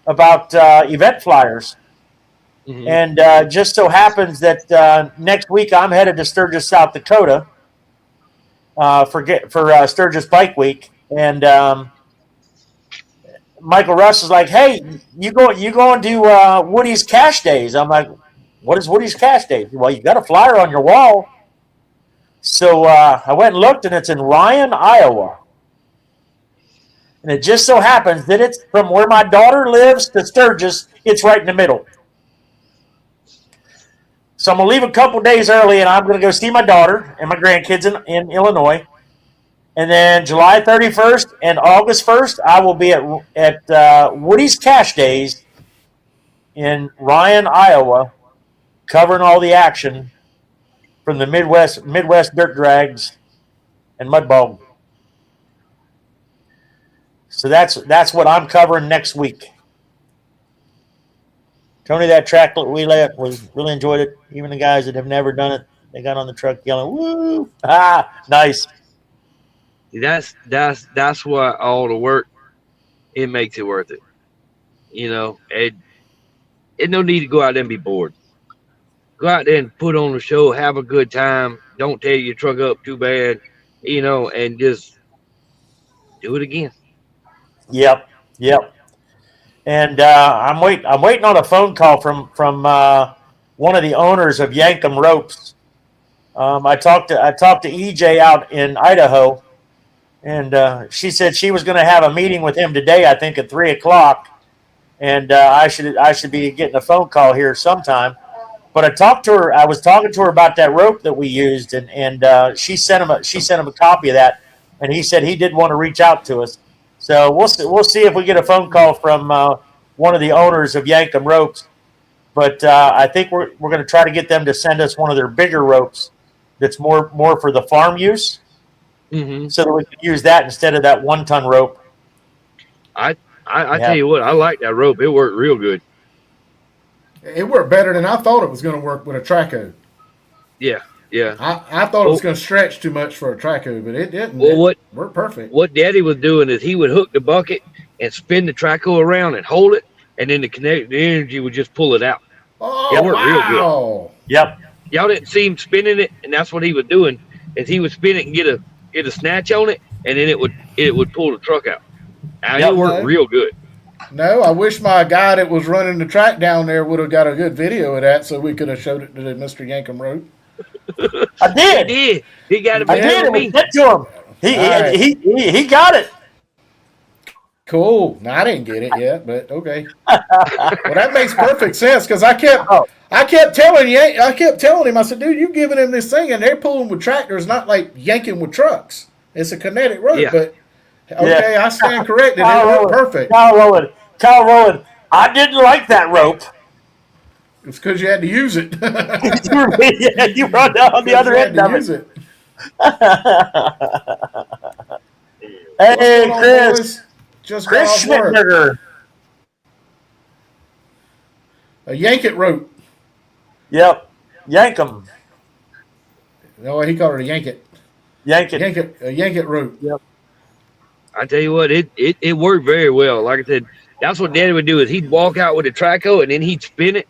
Speaker 4: about event flyers. Mm-hmm. And just so happens that next week I'm headed to Sturgis, South Dakota for Sturgis Bike Week, and Michael Russ is like, "Hey, you going to Woody's Cash Days?" I'm like, "What is Woody's Cash Days?" Well, you got a flyer on your wall. So I went and looked, and it's in Ryan, Iowa. And it just so happens that it's from where my daughter lives to Sturgis. It's right in the middle. So I'm going to leave a couple days early, and I'm going to go see my daughter and my grandkids in Illinois. And then July 31st and August 1st, I will be at Woody's Cash Days in Ryan, Iowa, covering all the action from the Midwest dirt drags and mud bog. So that's what I'm covering next week. Tony, that track we really enjoyed it. Even the guys that have never done it, they got on the truck yelling, "Woo! Ah, nice!"
Speaker 8: That's why all the work, it makes it worth it. It no need to go out there and be bored. Go out there and put on a show, have a good time. Don't tear your truck up too bad, and just do it again.
Speaker 4: Yep. And I'm waiting on a phone call from one of the owners of Yankum Ropes. I talked to EJ out in Idaho, and she said she was going to have a meeting with him today. I think at 3:00, and I should be getting a phone call here sometime. But I talked to her. I was talking to her about that rope that we used, and she sent him a copy of that, and he said he did want to reach out to us. So we'll see if we get a phone call from one of the owners of Yankum Ropes. But I think we're going to try to get them to send us one of their bigger ropes that's more for the farm use, so that we can use that instead of that 1-ton rope.
Speaker 8: I tell you what, I like that rope. It worked real good.
Speaker 3: It worked better than I thought it was going to work with a Traco.
Speaker 8: Yeah.
Speaker 3: I thought it was going to stretch too much for a Traco, but it didn't.
Speaker 8: Well,
Speaker 3: it worked perfect.
Speaker 8: What Daddy was doing is he would hook the bucket and spin the Traco around and hold it, and then the energy would just pull it out.
Speaker 3: Oh,
Speaker 8: it worked real good.
Speaker 4: Yep.
Speaker 8: Y'all didn't see him spinning it, and that's what he was doing. Is he would spin it and get a snatch on it, and then it would pull the truck out. And it worked real good.
Speaker 3: No, I wish my guy that was running the track down there would have got a good video of that, so we could have showed it to Mr. Yankum Rope.
Speaker 4: I did.
Speaker 8: He got it.
Speaker 4: I did. And we sent to him. He got it.
Speaker 3: Cool. No, I didn't get it yet, but okay. Well, that makes perfect sense because I kept telling him. I said, "Dude, you giving him this thing, and they're pulling with tractors, not like yanking with trucks. It's a kinetic rope."
Speaker 8: Yeah.
Speaker 3: But okay, I stand corrected. It worked perfect.
Speaker 4: Kyle Rowland. I didn't like that rope.
Speaker 3: It's because you had to use it.
Speaker 4: You run down on the other end of it. Hey, Chris. Chris Schmidberger.
Speaker 3: A yank it rope.
Speaker 4: Yep. Yank 'em.
Speaker 3: No, he called it a yank it.
Speaker 4: Yank it.
Speaker 3: A yank it rope.
Speaker 4: Yep.
Speaker 8: I tell you what, it worked very well. Like I said, that's what Daddy would do is he'd walk out with a Traco and then he'd spin it,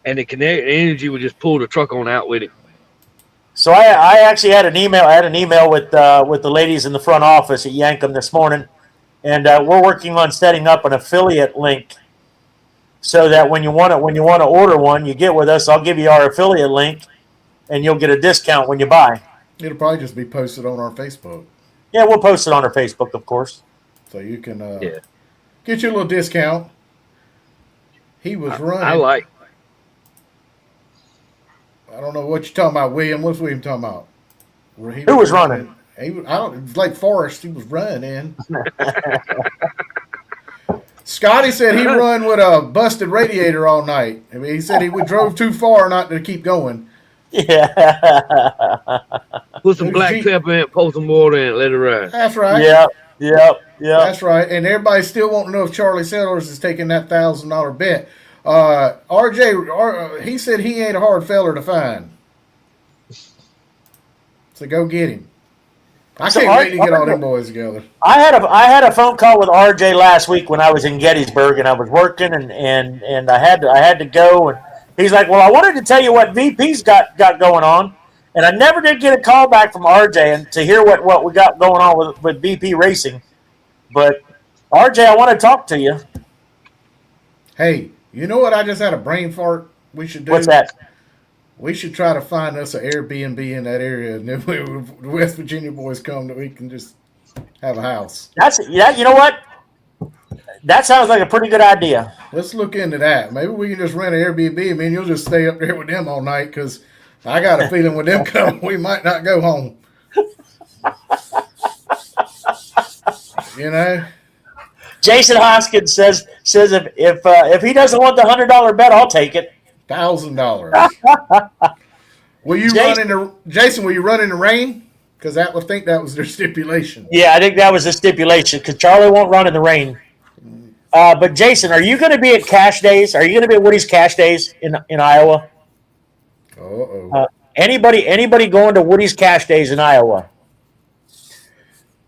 Speaker 8: and the kinetic energy would just pull the truck on out with it.
Speaker 4: So I actually had an email. I had an email with the ladies in the front office at Yankum this morning, and we're working on setting up an affiliate link, so that when you want to order one, you get with us. I'll give you our affiliate link, and you'll get a discount when you buy.
Speaker 3: It'll probably just be posted on our Facebook.
Speaker 4: Yeah, we'll post it on our Facebook, of course.
Speaker 3: So you can get you a little discount. He was running. I don't know what you're talking about, William. What's William talking about?
Speaker 4: Who was running?
Speaker 3: It's like Forrest. He was running. Scotty said he run with a busted radiator all night. I mean, he said he drove too far not to keep going.
Speaker 4: Yeah.
Speaker 8: Put some black pepper in it, pour some water in it, let it ride.
Speaker 3: That's right.
Speaker 4: Yep.
Speaker 3: That's right. And everybody still wants to know if Charlie Sellers is taking that $1,000 bet. RJ, he said he ain't a hard feller to find. So go get him. I can't wait to get all them boys together.
Speaker 4: I had a phone call with RJ last week when I was in Gettysburg and I was working and I had to go, and he's like, "Well, I wanted to tell you what VP's got going on," and I never did get a call back from RJ and to hear what we got going on with VP Racing. But RJ, I want to talk to you.
Speaker 3: Hey, you know what? I just had a brain fart. We should do.
Speaker 4: What's that?
Speaker 3: We should try to find us an Airbnb in that area, and if the West Virginia boys come, that we can just have a house.
Speaker 4: You know what? That sounds like a pretty good idea.
Speaker 3: Let's look into that. Maybe we can just rent an Airbnb. I mean, you'll just stay up there with them all night because I got a feeling with them coming, we might not go home. You know.
Speaker 4: Jason Hoskins says if he doesn't want the $100 bet, I'll take it.
Speaker 3: $1,000. Will you run into Jason? Will you run in the rain? Because I think that was their stipulation.
Speaker 4: Yeah, I think that was the stipulation. Because Charlie won't run in the rain. But Jason, are you going to be at Cash Days? Are you going to be at Woody's Cash Days in Iowa? Anybody going to Woody's Cash Days in Iowa?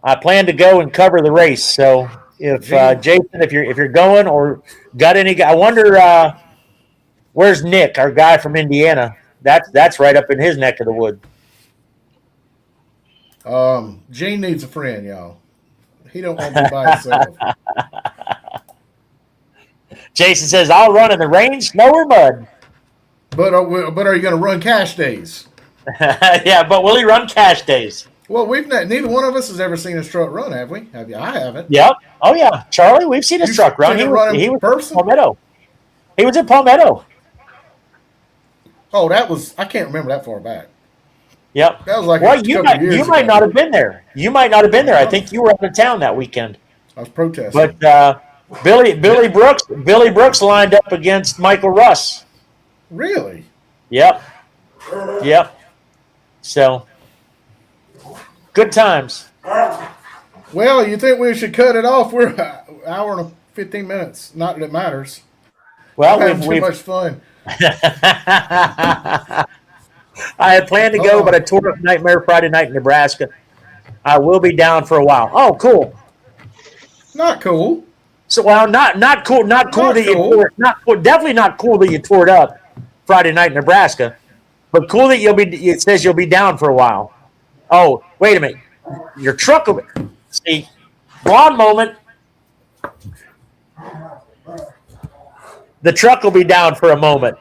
Speaker 4: I plan to go and cover the race. So if Jason, if you're going or got any, I wonder. Where's Nick, our guy from Indiana? That's right up in his neck of the wood.
Speaker 3: Gene needs a friend, y'all. He don't want to be by himself.
Speaker 4: Jason says, "I'll run in the rain, snow, or mud."
Speaker 3: But are you going to run Cash Days?
Speaker 4: Yeah, but will he run Cash Days?
Speaker 3: Well, neither one of us has ever seen his truck run, have we? Have you? I haven't.
Speaker 4: Yep. Oh yeah, Charlie, we've seen his truck run. He was in Palmetto. He was in Palmetto.
Speaker 3: Oh, I can't remember that far back.
Speaker 4: Yep.
Speaker 3: That was like
Speaker 4: you might not have been there. You might not have been there. I think you were out of town that weekend.
Speaker 3: I was protesting.
Speaker 4: But Billy Brooks lined up against Michael Russ.
Speaker 3: Really?
Speaker 4: Yep. So good times.
Speaker 3: Well, you think we should cut it off? We're an hour and 15 minutes. Not that it matters.
Speaker 4: Well,
Speaker 3: we're having too much fun.
Speaker 4: I had planned to go, but I tore up Nightmare Friday night in Nebraska. I will be down for a while. Oh, cool.
Speaker 3: Not cool.
Speaker 4: So, well, not cool. Not cool that you tore. Not cool. Definitely not cool that you tore it up Friday night in Nebraska. But cool that it says you'll be down for a while. Oh, wait a minute. Your truck will be. See, blonde moment. The truck will be down for a moment.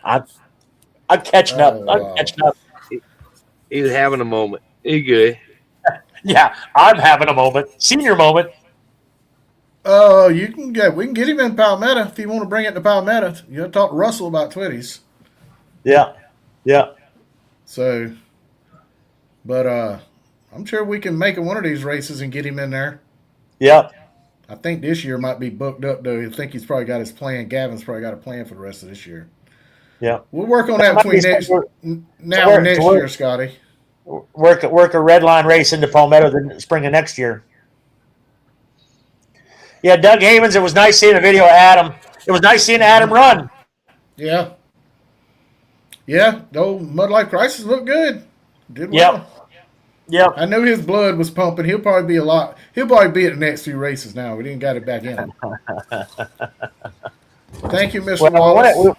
Speaker 4: I'm catching up. I'm catching up.
Speaker 8: He's having a moment. He good.
Speaker 4: Yeah, I'm having a moment. Senior moment.
Speaker 3: We can get him in Palmetto if you want to bring it to Palmetto. You got to talk to Russell about Twitties.
Speaker 4: Yeah.
Speaker 3: So, but I'm sure we can make it one of these races and get him in there.
Speaker 4: Yep.
Speaker 3: I think this year might be booked up, though. I think he's probably got his plan. Gavin's probably got a plan for the rest of this year.
Speaker 4: Yeah.
Speaker 3: We'll work on that between now and next year, Scotty.
Speaker 4: Work a red line race into Palmetto the spring of next year. Yeah, Doug Havens, it was nice seeing a video of Adam. It was nice seeing Adam run.
Speaker 3: Yeah. Yeah, the old Mud Life Crisis looked good. Did well.
Speaker 4: Yep.
Speaker 3: I knew his blood was pumping. He'll probably be at the next few races now. We didn't got it back in. Thank you, Mr. Wallace.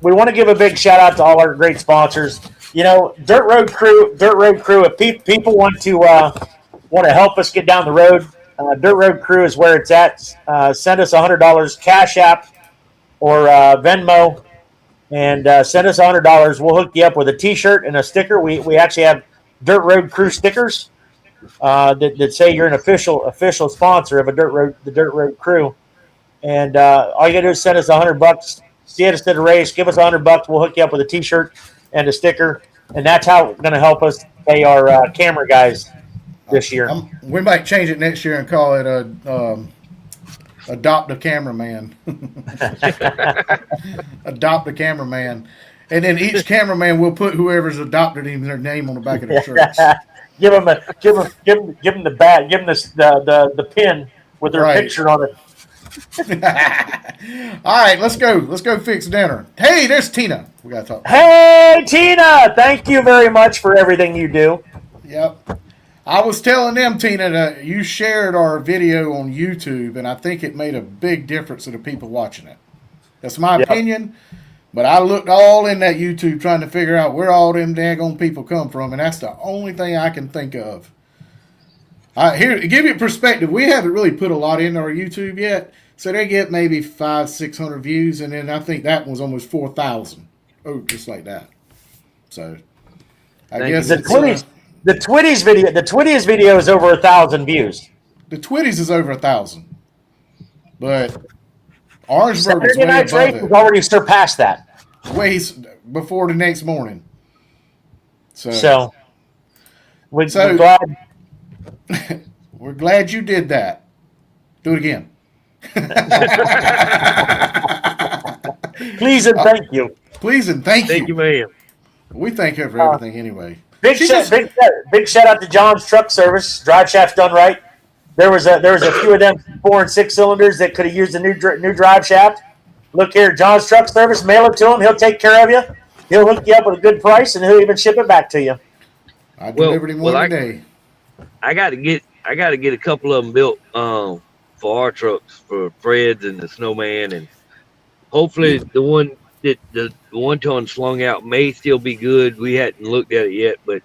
Speaker 4: We want to give a big shout out to all our great sponsors. You know, Dirt Road Crew. If people want to help us get down the road, Dirt Road Crew is where it's at. Send us $100 Cash App or Venmo, and send us $100. We'll hook you up with a T-shirt and a sticker. We actually have Dirt Road Crew stickers that say you're an official sponsor of the Dirt Road Crew. And all you gotta do is send us $100. See us at a race. Give us $100. We'll hook you up with a T-shirt and a sticker, and that's how it's going to help us pay our camera guys this year.
Speaker 3: We might change it next year and call it a adopt a cameraman. Adopt a cameraman, and then each cameraman will put whoever's adopted him their name on the back of their shirts.
Speaker 4: Give them the bat, give them the pin with their picture on it.
Speaker 3: All right, let's go. Let's go fix dinner. Hey, there's Tina. We gotta talk.
Speaker 4: Hey, Tina! Thank you very much for everything you do.
Speaker 3: Yep. I was telling them, Tina, that you shared our video on YouTube, and I think it made a big difference to the people watching it. That's my opinion, but I looked all in that YouTube trying to figure out where all them daggone people come from, and that's the only thing I can think of. Here, to give you perspective, we haven't really put a lot in our YouTube yet, so they get maybe 500-600 views, and then I think that was almost 4,000. Oh, just like that. So, I guess
Speaker 4: the Twitties video is over 1,000 views.
Speaker 3: The Twitties is over 1,000, but Orangeburg is
Speaker 4: Saturday
Speaker 3: way
Speaker 4: Night's
Speaker 3: above
Speaker 4: Race
Speaker 3: it.
Speaker 4: has already surpassed that.
Speaker 3: Ways before the next morning.
Speaker 4: So we're
Speaker 3: glad you did that. Do it again.
Speaker 4: Please and thank you.
Speaker 3: Please and thank you.
Speaker 8: Thank you, ma'am.
Speaker 3: We thank her for everything anyway.
Speaker 4: Big shout out to John's Truck Service. Drive shaft's done right. There was a few of them 4 and 6 cylinders that could have used a new drive shaft. Look here, John's Truck Service. Mail it to him. He'll take care of you. He'll hook you up with a good price, and he'll even ship it back to you.
Speaker 3: I delivered him one day.
Speaker 8: I got to get a couple of them built for our trucks, for Fred's and the Snowman, and hopefully the one ton slung out may still be good. We hadn't looked at it yet, but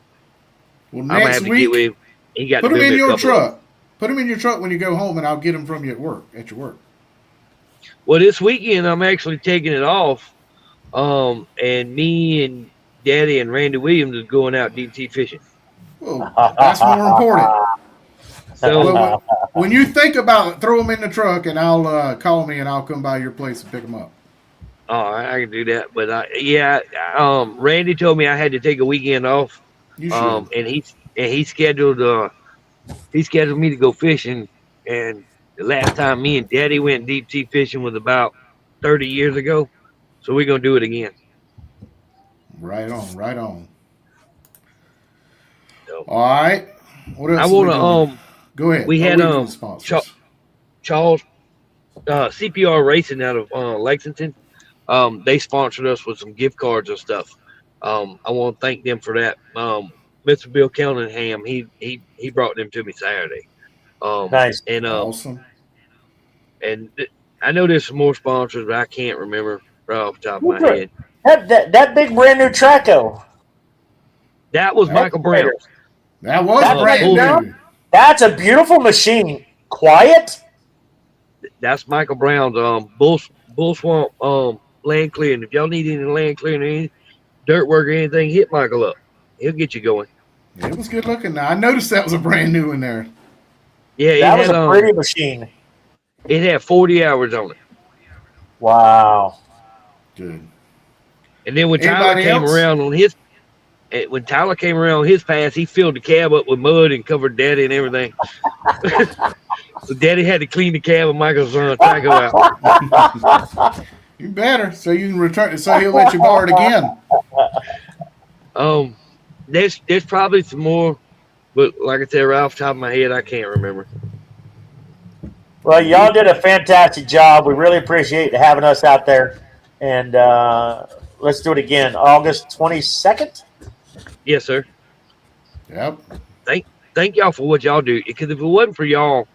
Speaker 3: well,
Speaker 8: I'm gonna have to get with him. He got
Speaker 3: put
Speaker 8: to
Speaker 3: them in your truck.
Speaker 8: Of
Speaker 3: Put them in your truck when you go home, and I'll get them from you at your work.
Speaker 8: Well, this weekend I'm actually taking it off, and me and Daddy and Randy Williams is going out deep sea fishing.
Speaker 3: Well, that's more important.
Speaker 8: So
Speaker 3: when you think about it, throw them in the truck, and I'll call me, and I'll come by your place and pick them up.
Speaker 8: Oh, I can do that, but Randy told me I had to take a weekend off.
Speaker 3: You should.
Speaker 8: And he scheduled me to go fishing, and the last time me and Daddy went deep sea fishing was about 30 years ago, so we're gonna do it again.
Speaker 3: Right on.
Speaker 8: So,
Speaker 3: all right. What else?
Speaker 8: I want to
Speaker 3: go ahead.
Speaker 8: We had Charles CPR Racing out of Lexington. They sponsored us with some gift cards and stuff. I want to thank them for that. Mr. Bill Cunningham, he brought them to me Saturday.
Speaker 4: Nice.
Speaker 8: And
Speaker 3: awesome.
Speaker 8: And I know there's some more sponsors, but I can't remember right off the top of my head.
Speaker 4: That big brand new Traco.
Speaker 8: That was Michael Brown.
Speaker 3: That was brand new.
Speaker 4: That's a beautiful machine. Quiet.
Speaker 8: That's Michael Brown's Bull Swamp land clearing. If y'all need any land clearing, any dirt work or anything, hit Michael up. He'll get you going.
Speaker 3: It was good looking. Now I noticed that was a brand new in there.
Speaker 8: Yeah,
Speaker 4: that was a pretty machine.
Speaker 8: It had 40 hours on it.
Speaker 4: Wow.
Speaker 3: Good.
Speaker 8: And then when Tyler came around on his pass, he filled the cab up with mud and covered Daddy and everything. So Daddy had to clean the cab of Michael's Traco out.
Speaker 3: You better, so you can return it, so he'll let you borrow it again.
Speaker 8: There's probably some more, but like I said, right off the top of my head, I can't remember.
Speaker 4: Well, y'all did a fantastic job. We really appreciate having us out there. And let's do it again. August 22nd?
Speaker 8: Yes, sir.
Speaker 3: Yep.
Speaker 8: Thank y'all for what y'all do. Because if it wasn't for y'all,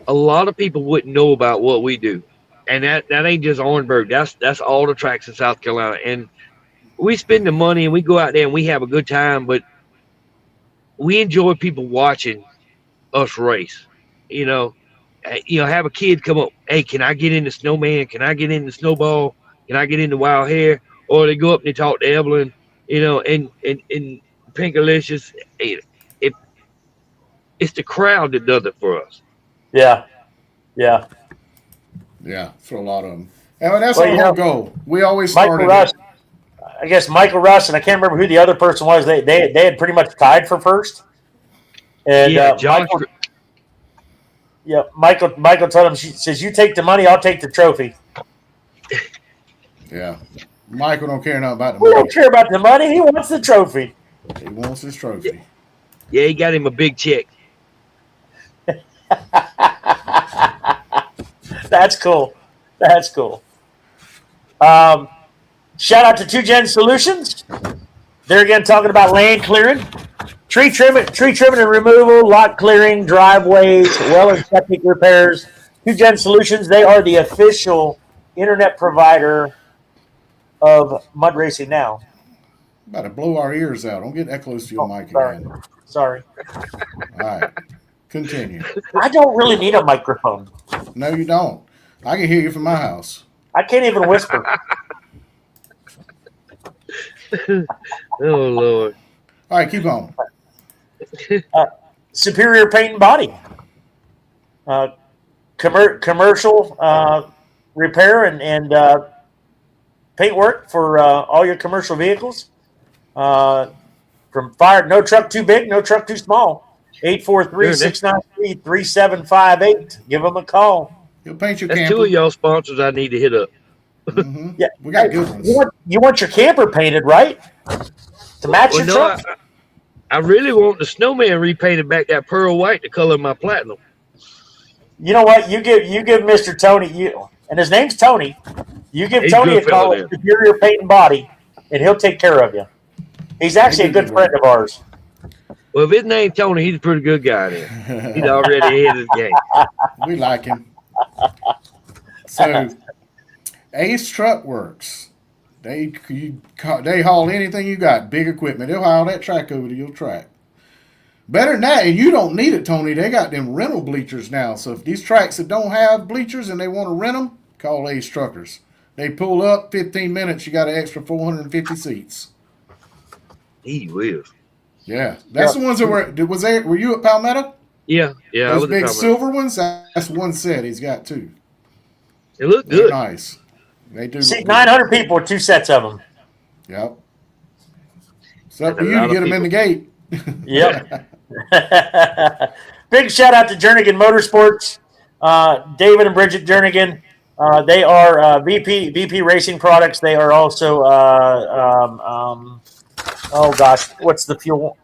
Speaker 8: a lot of people wouldn't know about what we do. And that ain't just Orangeburg. That's all the tracks in South Carolina. And we spend the money and we go out there and we have a good time, but we enjoy people watching us race. Have a kid come up, hey, can I get in the Snowman? Can I get in the Snowball? Can I get in the Wild Hare? Or they go up and they talk to Evelyn, and Pinkalicious. It's the crowd that does it for us.
Speaker 4: Yeah,
Speaker 3: for a lot of them. And that's our whole goal. We always started
Speaker 4: I guess Michael Russ, and I can't remember who the other person was. They had pretty much tied for first. And
Speaker 8: Josh.
Speaker 4: Michael told him, she says, "You take the money, I'll take the trophy."
Speaker 3: Yeah. Michael don't care nothing about the
Speaker 4: We
Speaker 3: money.
Speaker 4: don't care about the money. He wants the trophy.
Speaker 3: He wants his trophy.
Speaker 8: Yeah, he got him a big check.
Speaker 4: That's cool. That's cool. Shout out to 2Gen Solutions. They're again talking about land clearing, tree trimming and removal, lot clearing, driveways, well and septic repairs. 2Gen Solutions. They are the official internet provider of Mud Racing Now.
Speaker 3: About to blow our ears out. Don't get that close to your mic again.
Speaker 4: Sorry.
Speaker 3: All right. Continue.
Speaker 4: I don't really need a microphone.
Speaker 3: No, you don't. I can hear you from my house.
Speaker 4: I can't even whisper.
Speaker 8: Oh, Lord.
Speaker 3: All right, keep on.
Speaker 4: Superior Paint and Body. Commercial repair and paint work for all your commercial vehicles. From fire, no truck too big, no truck too small. 843-693-3758. Give them a call.
Speaker 3: He'll paint your
Speaker 8: That's
Speaker 3: camper.
Speaker 8: 2 of y'all sponsors I need to hit up.
Speaker 3: Mm-hmm.
Speaker 4: Yeah,
Speaker 3: We got good ones.
Speaker 4: You want your camper painted, right? To match your truck.
Speaker 8: I really want the snowman repainted back that pearl white, the color of my platinum.
Speaker 4: You know what? You give Mr. Tony, and his name's Tony. You give
Speaker 8: He's
Speaker 4: Tony
Speaker 8: good
Speaker 4: a call
Speaker 8: fella,
Speaker 4: at Superior Paint and Body, and he'll take care of you. He's actually a good friend of ours.
Speaker 8: Well, if his name's Tony, he's a pretty good guy then. He's already ahead of the game.
Speaker 3: We like him. So, Ace Truck Works. They haul anything you got, big equipment. They'll haul that track over to your track. Better than that, and you don't need it, Tony. They got them rental bleachers now. So if these tracks that don't have bleachers and they want to rent them, call Ace Truckers. They pull up, 15 minutes, you got an extra 450 seats.
Speaker 8: He will.
Speaker 3: Yeah, that's the ones that were you at Palmetto?
Speaker 8: Yeah. I
Speaker 3: Those
Speaker 8: was
Speaker 3: big
Speaker 8: talking about-
Speaker 3: silver ones, that's one set. He's got two.
Speaker 8: It looked
Speaker 3: They're
Speaker 8: good.
Speaker 3: nice. They do.
Speaker 4: See,
Speaker 3: look
Speaker 4: 900 people with 2 sets of them.
Speaker 3: good. Yep. It's up to
Speaker 8: That's a
Speaker 3: you to
Speaker 8: lot of
Speaker 3: get them in the gate.
Speaker 4: Yep. Big shout out to Jernigan Motorsports. David and Bridget Jernigan. They are VP Racing Products. They are also oh gosh, what's the fuel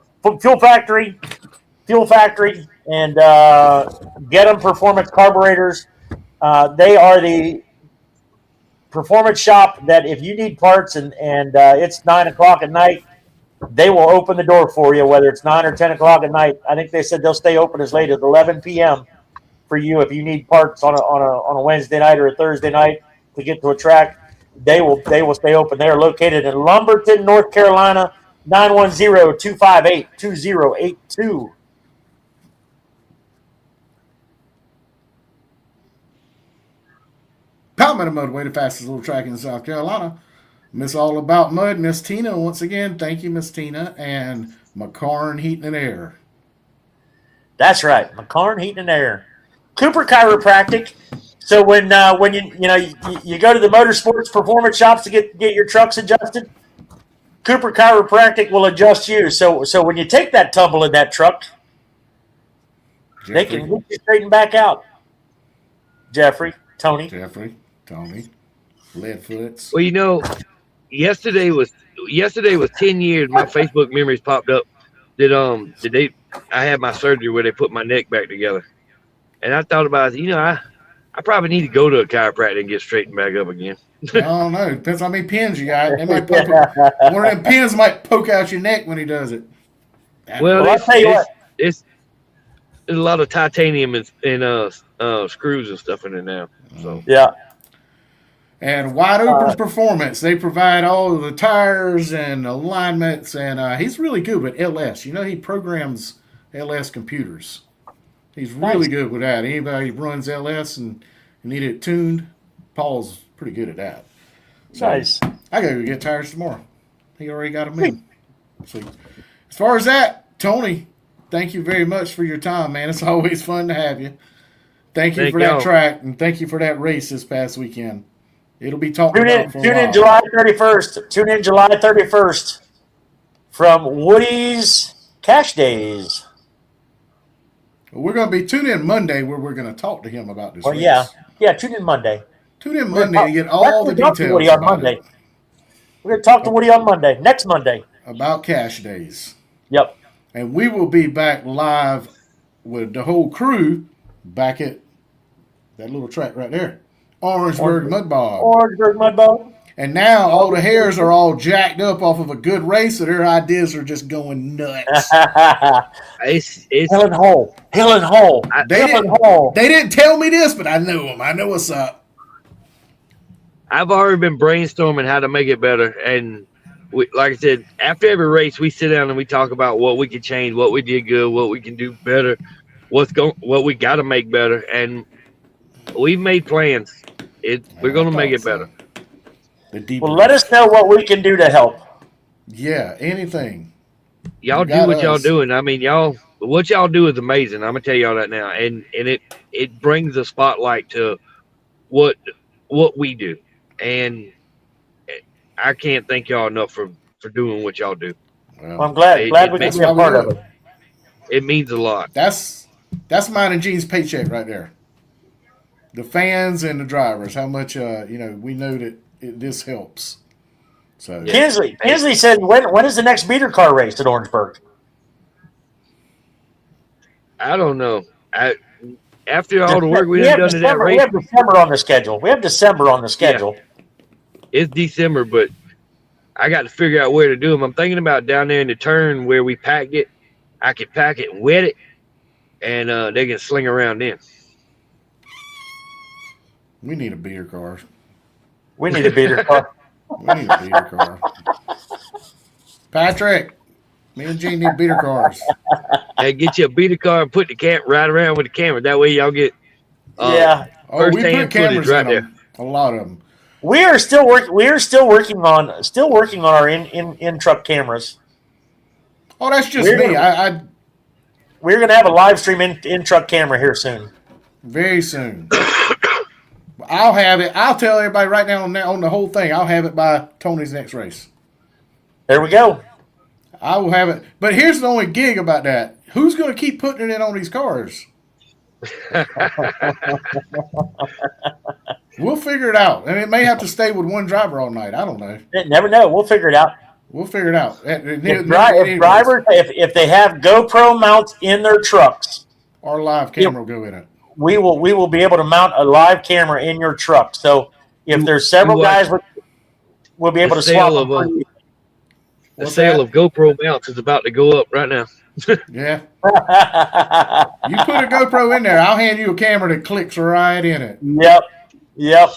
Speaker 4: factory? Fuel Factory and Get 'em Performance Carburetors. They are the performance shop that if you need parts and it's 9 o'clock at night, they will open the door for you, whether it's 9 or 10 o'clock at night. I think they said they'll stay open as late as 11 p.m. for you if you need parts on a Wednesday night or a Thursday night to get to a track. They will stay open. They are located in Lumberton, North Carolina, 910-258-2082.
Speaker 3: Palmetto Motorway, the fastest little track in South Carolina. Miss All About Mud, Miss Tina, once again, thank you, Miss Tina, and McCarn Heating and Air.
Speaker 4: That's right, McCarn Heating and Air. Cooper Chiropractic. So when you go to the motorsports performance shops to get your trucks adjusted, Cooper Chiropractic will adjust you. So when you take that tumble in that truck, they can get you straightened back out. Tony.
Speaker 3: Jeffrey, Tony, Leadfoots.
Speaker 8: Well, yesterday was 10 years. My Facebook memories popped up that I had my surgery where they put my neck back together, and I thought about it. I probably need to go to a chiropractor and get straightened back up again.
Speaker 3: I don't know. Depends how many pins you got. They might one of them pins might poke out your neck when he does it.
Speaker 8: Well,
Speaker 4: I'll tell you what.
Speaker 8: There's a lot of titanium and screws and stuff in it now. So
Speaker 4: Yeah.
Speaker 3: And Wide Open Performance, they provide all of the tires and alignments, and he's really good with LS. He programs LS computers. He's really good with that. Anybody who runs LS and need it tuned, Paul's pretty good at that. So
Speaker 4: Nice.
Speaker 3: I gotta go get tires tomorrow. He already got them in. So as far as that, Tony, thank you very much for your time, man. It's always fun to have you. Thank you for that track, and thank you for that race this past weekend. It'll be talked
Speaker 4: Tune
Speaker 3: about for a
Speaker 4: in
Speaker 3: while.
Speaker 4: July 31st. Tune in July 31st from Woody's Cash Days.
Speaker 3: We're going to be tuning in Monday where we're going to talk to him about this
Speaker 4: Well,
Speaker 3: race.
Speaker 4: yeah. Tune in Monday.
Speaker 3: Tune in Monday to get all the details
Speaker 4: Woody on
Speaker 3: about
Speaker 4: Monday.
Speaker 3: it.
Speaker 4: We're going to talk to Woody on Monday. Next Monday.
Speaker 3: About Cash Days.
Speaker 4: Yep.
Speaker 3: And we will be back live with the whole crew back at that little track right there. Orangeburg Mud Bog.
Speaker 4: Orangeburg Mud Bog.
Speaker 3: And now all the hairs are all jacked up off of a good race, so their ideas are just going nuts.
Speaker 8: It's
Speaker 4: Hill and Hole. Hill and Hole.
Speaker 3: They didn't tell me this, but I know them. I know what's up.
Speaker 8: I've already been brainstorming how to make it better, and like I said, after every race, we sit down and we talk about what we can change, what we did good, what we can do better, what we got to make better, and we've made plans. We're going to make it better.
Speaker 4: Well, let us know what we can do to help.
Speaker 3: Yeah, anything.
Speaker 8: Y'all do what y'all doing. I mean, what y'all do is amazing. I'm gonna tell y'all that now, and it brings a spotlight to what we do, and I can't thank y'all enough for doing what y'all do.
Speaker 4: Well, I'm glad we can be a part of it.
Speaker 8: It means a lot.
Speaker 3: That's mine and Gene's paycheck right there. The fans and the drivers, how much we know that this helps. So
Speaker 4: Kinsley said, when is the next beater car race at Orangeburg?
Speaker 8: I don't know. After all the work we have done to that race,
Speaker 4: we have December on the schedule.
Speaker 8: Yeah. It's December, but I got to figure out where to do them. I'm thinking about down there in the turn where we packed it. I could pack it and wet it, and they can sling around in.
Speaker 3: We need a beater car.
Speaker 4: We need a beater car.
Speaker 3: We need a beater car. Patrick, me and Gene need beater cars.
Speaker 8: Hey, get you a beater car and put the cat right around with the camera. That way y'all get
Speaker 3: we put cameras
Speaker 8: right
Speaker 3: in
Speaker 8: there.
Speaker 3: them. A lot of them.
Speaker 4: We are still working on our in truck cameras.
Speaker 3: Oh, that's just me.
Speaker 4: We're going to have a live stream in truck camera here soon.
Speaker 3: Very soon. I'll have it. I'll tell everybody right now on the whole thing. I'll have it by Tony's next race.
Speaker 4: There we go.
Speaker 3: I will have it. But here's the only gig about that. Who's going to keep putting it in on these cars? We'll figure it out. And it may have to stay with one driver all night. I don't know.
Speaker 4: Never know. We'll figure it out. If they have GoPro mounts in their trucks,
Speaker 3: our live camera will go in it.
Speaker 4: We will be able to mount a live camera in your truck. So if there's several guys, we'll be able to swap them.
Speaker 8: The sale of GoPro mounts is about to go up right now.
Speaker 3: Yeah. You put a GoPro in there, I'll hand you a camera that clicks right in it.
Speaker 4: Yep.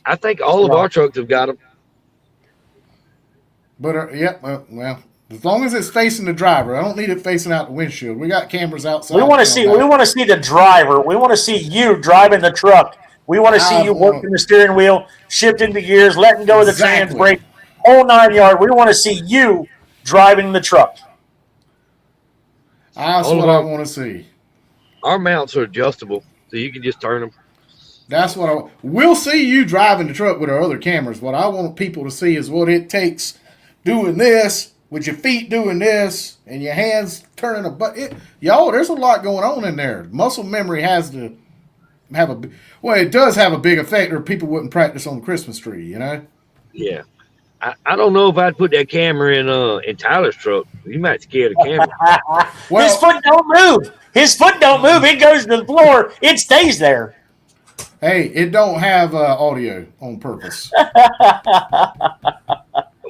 Speaker 8: I think all of our trucks have got them.
Speaker 3: But well, as long as it's facing the driver, I don't need it facing out the windshield. We got cameras outside.
Speaker 4: We want to see the driver. We want to see you driving the truck. We want to see you working the steering wheel, shifting the gears, letting go of the trans brake, whole 9 yards. We want to see you driving the truck.
Speaker 3: That's what I want to see.
Speaker 8: Our mounts are adjustable, so you can just turn them.
Speaker 3: That's what we'll see you driving the truck with our other cameras. What I want people to see is what it takes doing this, with your feet doing this, and your hands turning a button. Y'all, there's a lot going on in there. Muscle memory has to have it does have a big effect, or people wouldn't practice on the Christmas tree, you know?
Speaker 8: Yeah. I don't know if I'd put that camera in Tyler's truck. You might scare the camera.
Speaker 4: His foot don't move. It goes to the floor. It stays there.
Speaker 3: Hey, it don't have audio on purpose.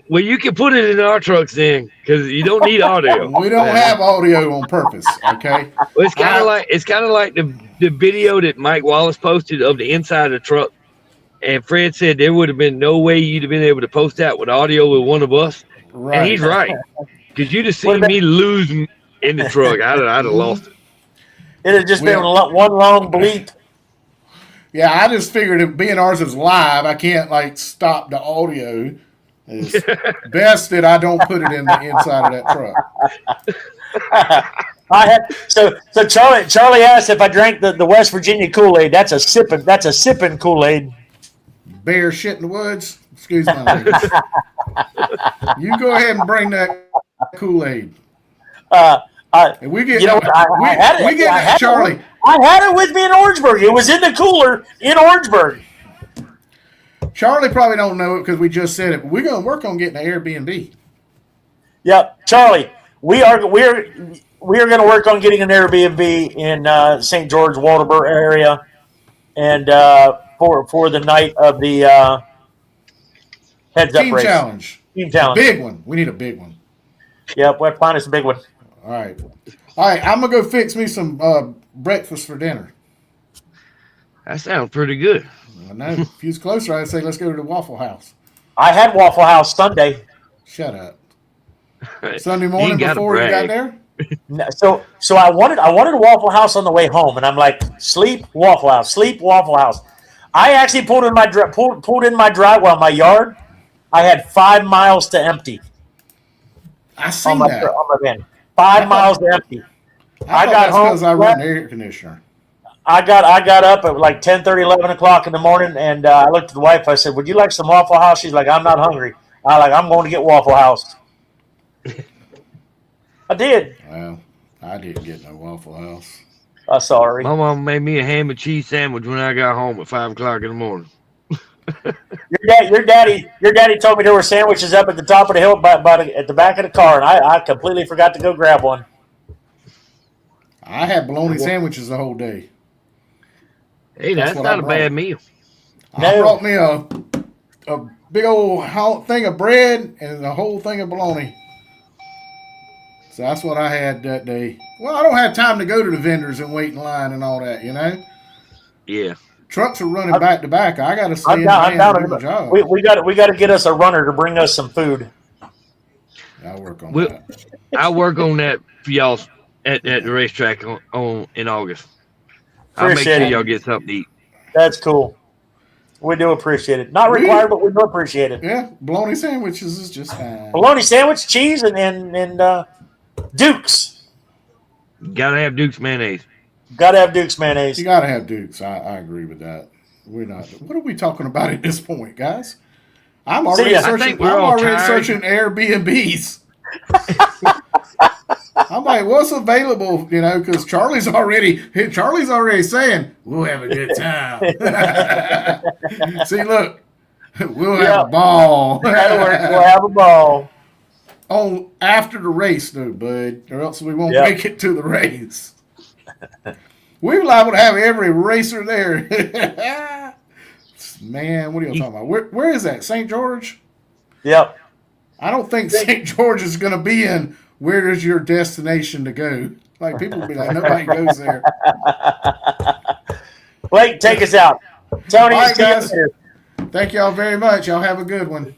Speaker 8: Well, you can put it in our trucks then, because you don't need audio.
Speaker 3: We don't have audio on purpose, okay?
Speaker 8: Well, it's kind of like the video that Mike Wallace posted of the inside of the truck. And Fred said there would have been no way you'd have been able to post that with audio with one of us. Right. And he's right. Because you'd have seen me lose in the truck. I'd have lost it.
Speaker 4: It had just been one long bleep.
Speaker 3: Yeah, I just figured it being ours is live, I can't stop the audio. It's best that I don't put it in the inside of that truck.
Speaker 4: So Charlie asked if I drank the West Virginia Kool-Aid. That's a sipping Kool-Aid.
Speaker 3: bear shit in the woods. Excuse my language. You go ahead and bring that Kool-Aid. And we get,
Speaker 4: you know what? I had it.
Speaker 3: We get
Speaker 4: I
Speaker 3: that,
Speaker 4: had
Speaker 3: Charlie.
Speaker 4: It, I had it with me in Orangeburg. It was in the cooler in Orangeburg.
Speaker 3: Charlie probably don't know it because we just said it. But we're going to work on getting an Airbnb.
Speaker 4: Yep, Charlie. We're going to work on getting an Airbnb in St. George, Waldeboro area, and for the night of the heads up
Speaker 3: Team
Speaker 4: race.
Speaker 3: challenge.
Speaker 4: Team challenge.
Speaker 3: Big one. We need a big one.
Speaker 4: Yep, we'll find us a big one.
Speaker 3: All right. I'm going to go fix me some breakfast for dinner.
Speaker 8: That sounds pretty good.
Speaker 3: I know. If you was closer, I'd say let's go to the Waffle House.
Speaker 4: I had Waffle House Sunday.
Speaker 3: Shut up. Sunday morning before you got there?
Speaker 4: So I wanted a Waffle House on the way home, and I'm like, sleep Waffle House, sleep Waffle House. I actually pulled in my driveway on my yard. I had 5 miles to empty.
Speaker 3: I seen that.
Speaker 4: On my van. 5 miles to empty.
Speaker 3: I got home because I run the air conditioner.
Speaker 4: I got up at like 10:30, 11 o'clock in the morning, and I looked at the wife. I said, "Would you like some Waffle House?" She's like, "I'm not hungry." I'm going to get Waffle House. I did.
Speaker 3: Well, I didn't get no Waffle House.
Speaker 4: Sorry.
Speaker 8: My mom made me a ham and cheese sandwich when I got home at 5 o'clock in the morning.
Speaker 4: Your daddy told me there were sandwiches up at the top of the hill, at the back of the car, and I completely forgot to go grab one.
Speaker 3: I had bologna sandwiches the whole day.
Speaker 8: Hey, that's not a bad meal.
Speaker 3: I brought me a big old thing of bread and a whole thing of bologna. So that's what I had that day. Well, I don't have time to go to the vendors and wait in line and all that, you know?
Speaker 8: Yeah.
Speaker 3: Trucks are running back to back. I got to stay in the van and do my job.
Speaker 4: We got to get us a runner to bring us some food.
Speaker 3: I'll work on that.
Speaker 8: I'll work on that for y'all at the racetrack in August. I'll make sure y'all get something to eat.
Speaker 4: That's cool. We do appreciate it. Not required, but we do appreciate it.
Speaker 3: Yeah, bologna sandwiches is just fine.
Speaker 4: Bologna sandwich, cheese, and Duke's.
Speaker 8: Gotta have Duke's mayonnaise.
Speaker 4: Gotta have Duke's mayonnaise.
Speaker 3: You gotta have Duke's. I agree with that. We're not. What are we talking about at this point, guys? I'm already searching Airbnbs. I'm like, what's available? You know, because Charlie's already saying we'll have a good time. See, look, we'll have a ball.
Speaker 4: That'll work. We'll have a ball.
Speaker 3: On after the race, though, bud, or else we won't make it to the race. We were liable to have every racer there. Man, what are you talking about? Where is that? St. George?
Speaker 4: Yep.
Speaker 3: I don't think St. George is going to be in where is your destination to go. Like, people will be like, nobody goes there.
Speaker 4: Blake, take us out. Tony,
Speaker 3: all right, guys. Thank y'all very much. Y'all have a good one.